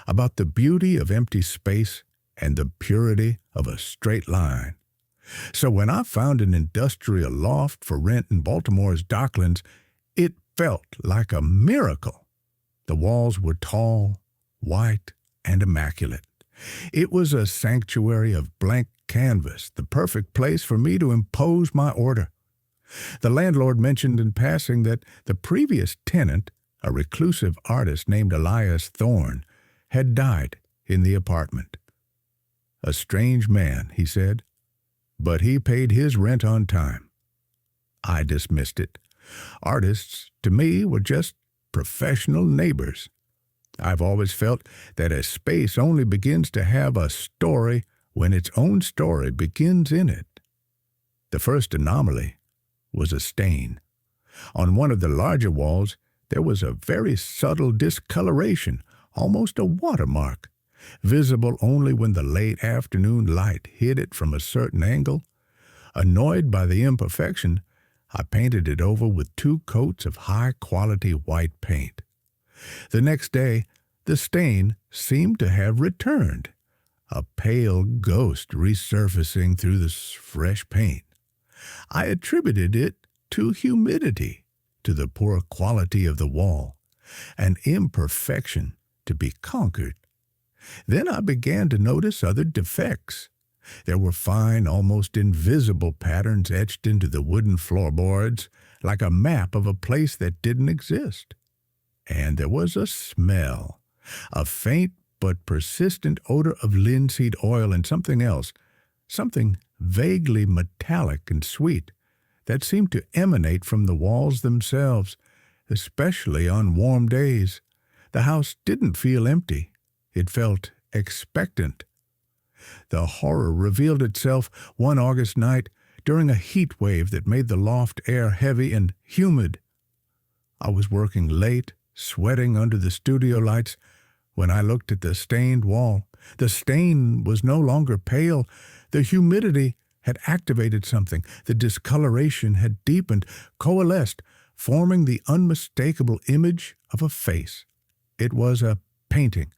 about the beauty of empty space and the purity of a straight line. So when I found an industrial loft for rent in Baltimore's Docklands, it felt like a miracle. The walls were tall, white, and immaculate. It was a sanctuary of blank canvas, the perfect place for me to impose my order. The landlord mentioned in passing that the previous tenant, a reclusive artist named Elias Thorne, had died in the apartment. A strange man, he said, but he paid his rent on time. I dismissed it. Artists, to me, were just professional neighbors. I've always felt that a space only begins to have a story when its own story begins in it. The first anomaly was a stain. On one of the larger walls, there was a very subtle discoloration, almost a watermark, visible only when the late afternoon light hit it from a certain angle. Annoyed by the imperfection, I painted it over with 2 coats of high-quality white paint. The next day, the stain seemed to have returned, a pale ghost resurfacing through the fresh paint. I attributed it to humidity, to the poor quality of the wall, an imperfection to be conquered. Then I began to notice other defects. There were fine, almost invisible patterns etched into the wooden floorboards, like a map of a place that didn't exist. And there was a smell, a faint but persistent odor of linseed oil and something else, something vaguely metallic and sweet, that seemed to emanate from the walls themselves, especially on warm days. The house didn't feel empty. It felt expectant. The horror revealed itself one August night during a heat wave that made the loft air heavy and humid. I was working late, sweating under the studio lights, when I looked at the stained wall. The stain was no longer pale. The humidity had activated something. The discoloration had deepened, coalesced, forming the unmistakable image of a face. It was a painting,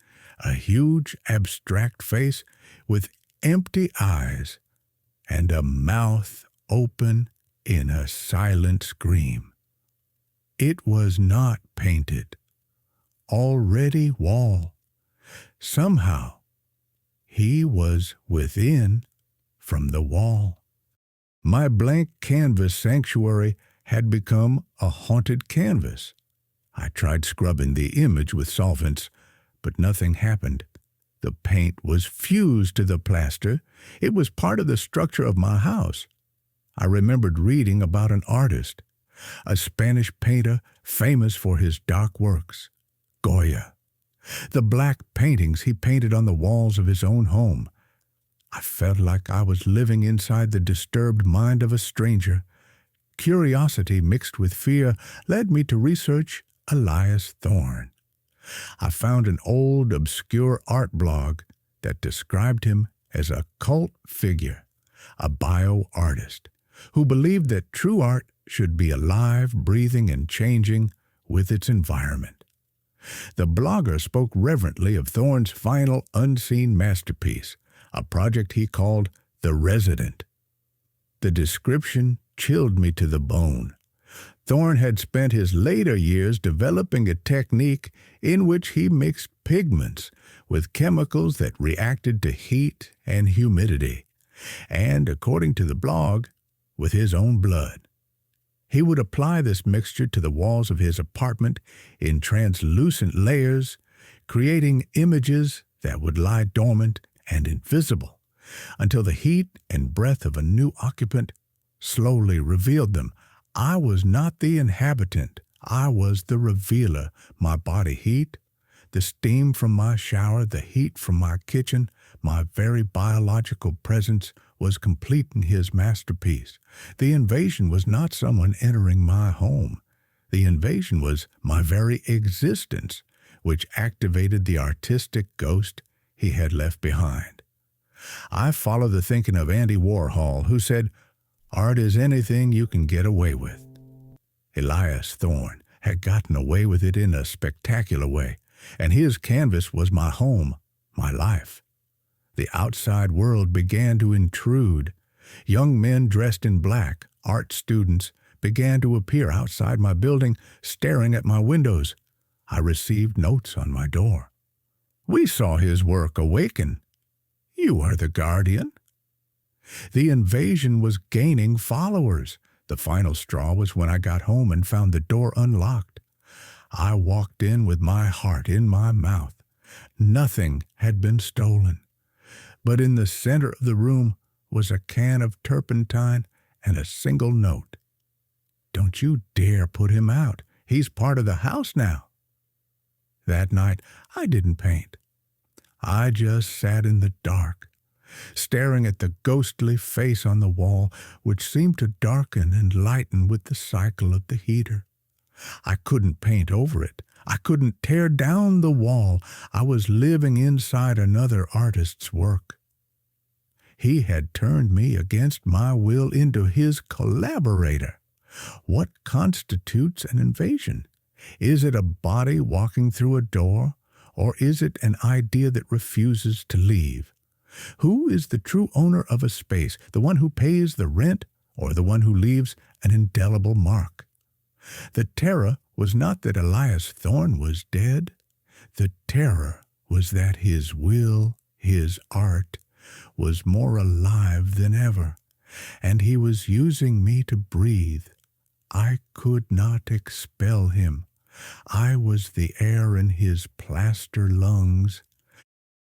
a huge abstract face with empty eyes and a mouth open in a silent scream. It was not painted. Already wall. Somehow, he was within from the wall. My blank canvas sanctuary had become a haunted canvas. I tried scrubbing the image with solvents, but nothing happened. The paint was fused to the plaster. It was part of the structure of my house. I remembered reading about an artist, a Spanish painter famous for his dark works, Goya. The black paintings he painted on the walls of his own home. I felt like I was living inside the disturbed mind of a stranger. Curiosity mixed with fear led me to research Elias Thorne. I found an old, obscure art blog that described him as a cult figure, a bio-artist, who believed that true art should be alive, breathing, and changing with its environment. The blogger spoke reverently of Thorne's final unseen masterpiece, a project he called The Resident. The description chilled me to the bone. Thorne had spent his later years developing a technique in which he mixed pigments with chemicals that reacted to heat and humidity, and, according to the blog, with his own blood. He would apply this mixture to the walls of his apartment in translucent layers, creating images that would lie dormant and invisible until the heat and breath of a new occupant slowly revealed them. I was not the inhabitant. I was the revealer. My body heat, the steam from my shower, the heat from my kitchen, my very biological presence was completing his masterpiece. The invasion was not someone entering my home. The invasion was my very existence, which activated the artistic ghost he had left behind. I follow the thinking of Andy Warhol, who said, "Art is anything you can get away with." Elias Thorne had gotten away with it in a spectacular way, and his canvas was my home, my life. The outside world began to intrude. Young men dressed in black, art students, began to appear outside my building, staring at my windows. I received notes on my door. "We saw his work awaken. You are the guardian." The invasion was gaining followers. The final straw was when I got home and found the door unlocked. I walked in with my heart in my mouth. Nothing had been stolen. But in the center of the room was a can of turpentine and a single note. "Don't you dare put him out. He's part of the house now." That night, I didn't paint. I just sat in the dark, staring at the ghostly face on the wall, which seemed to darken and lighten with the cycle of the heater. I couldn't paint over it. I couldn't tear down the wall. I was living inside another artist's work. He had turned me against my will into his collaborator. What constitutes an invasion? Is it a body walking through a door, or is it an idea that refuses to leave? Who is the true owner of a space, the one who pays the rent or the one who leaves an indelible mark? The terror was not that Elias Thorne was dead. The terror was that his will, his art, was more alive than ever, and he was using me to breathe. I could not expel him. I was the air in his plaster lungs,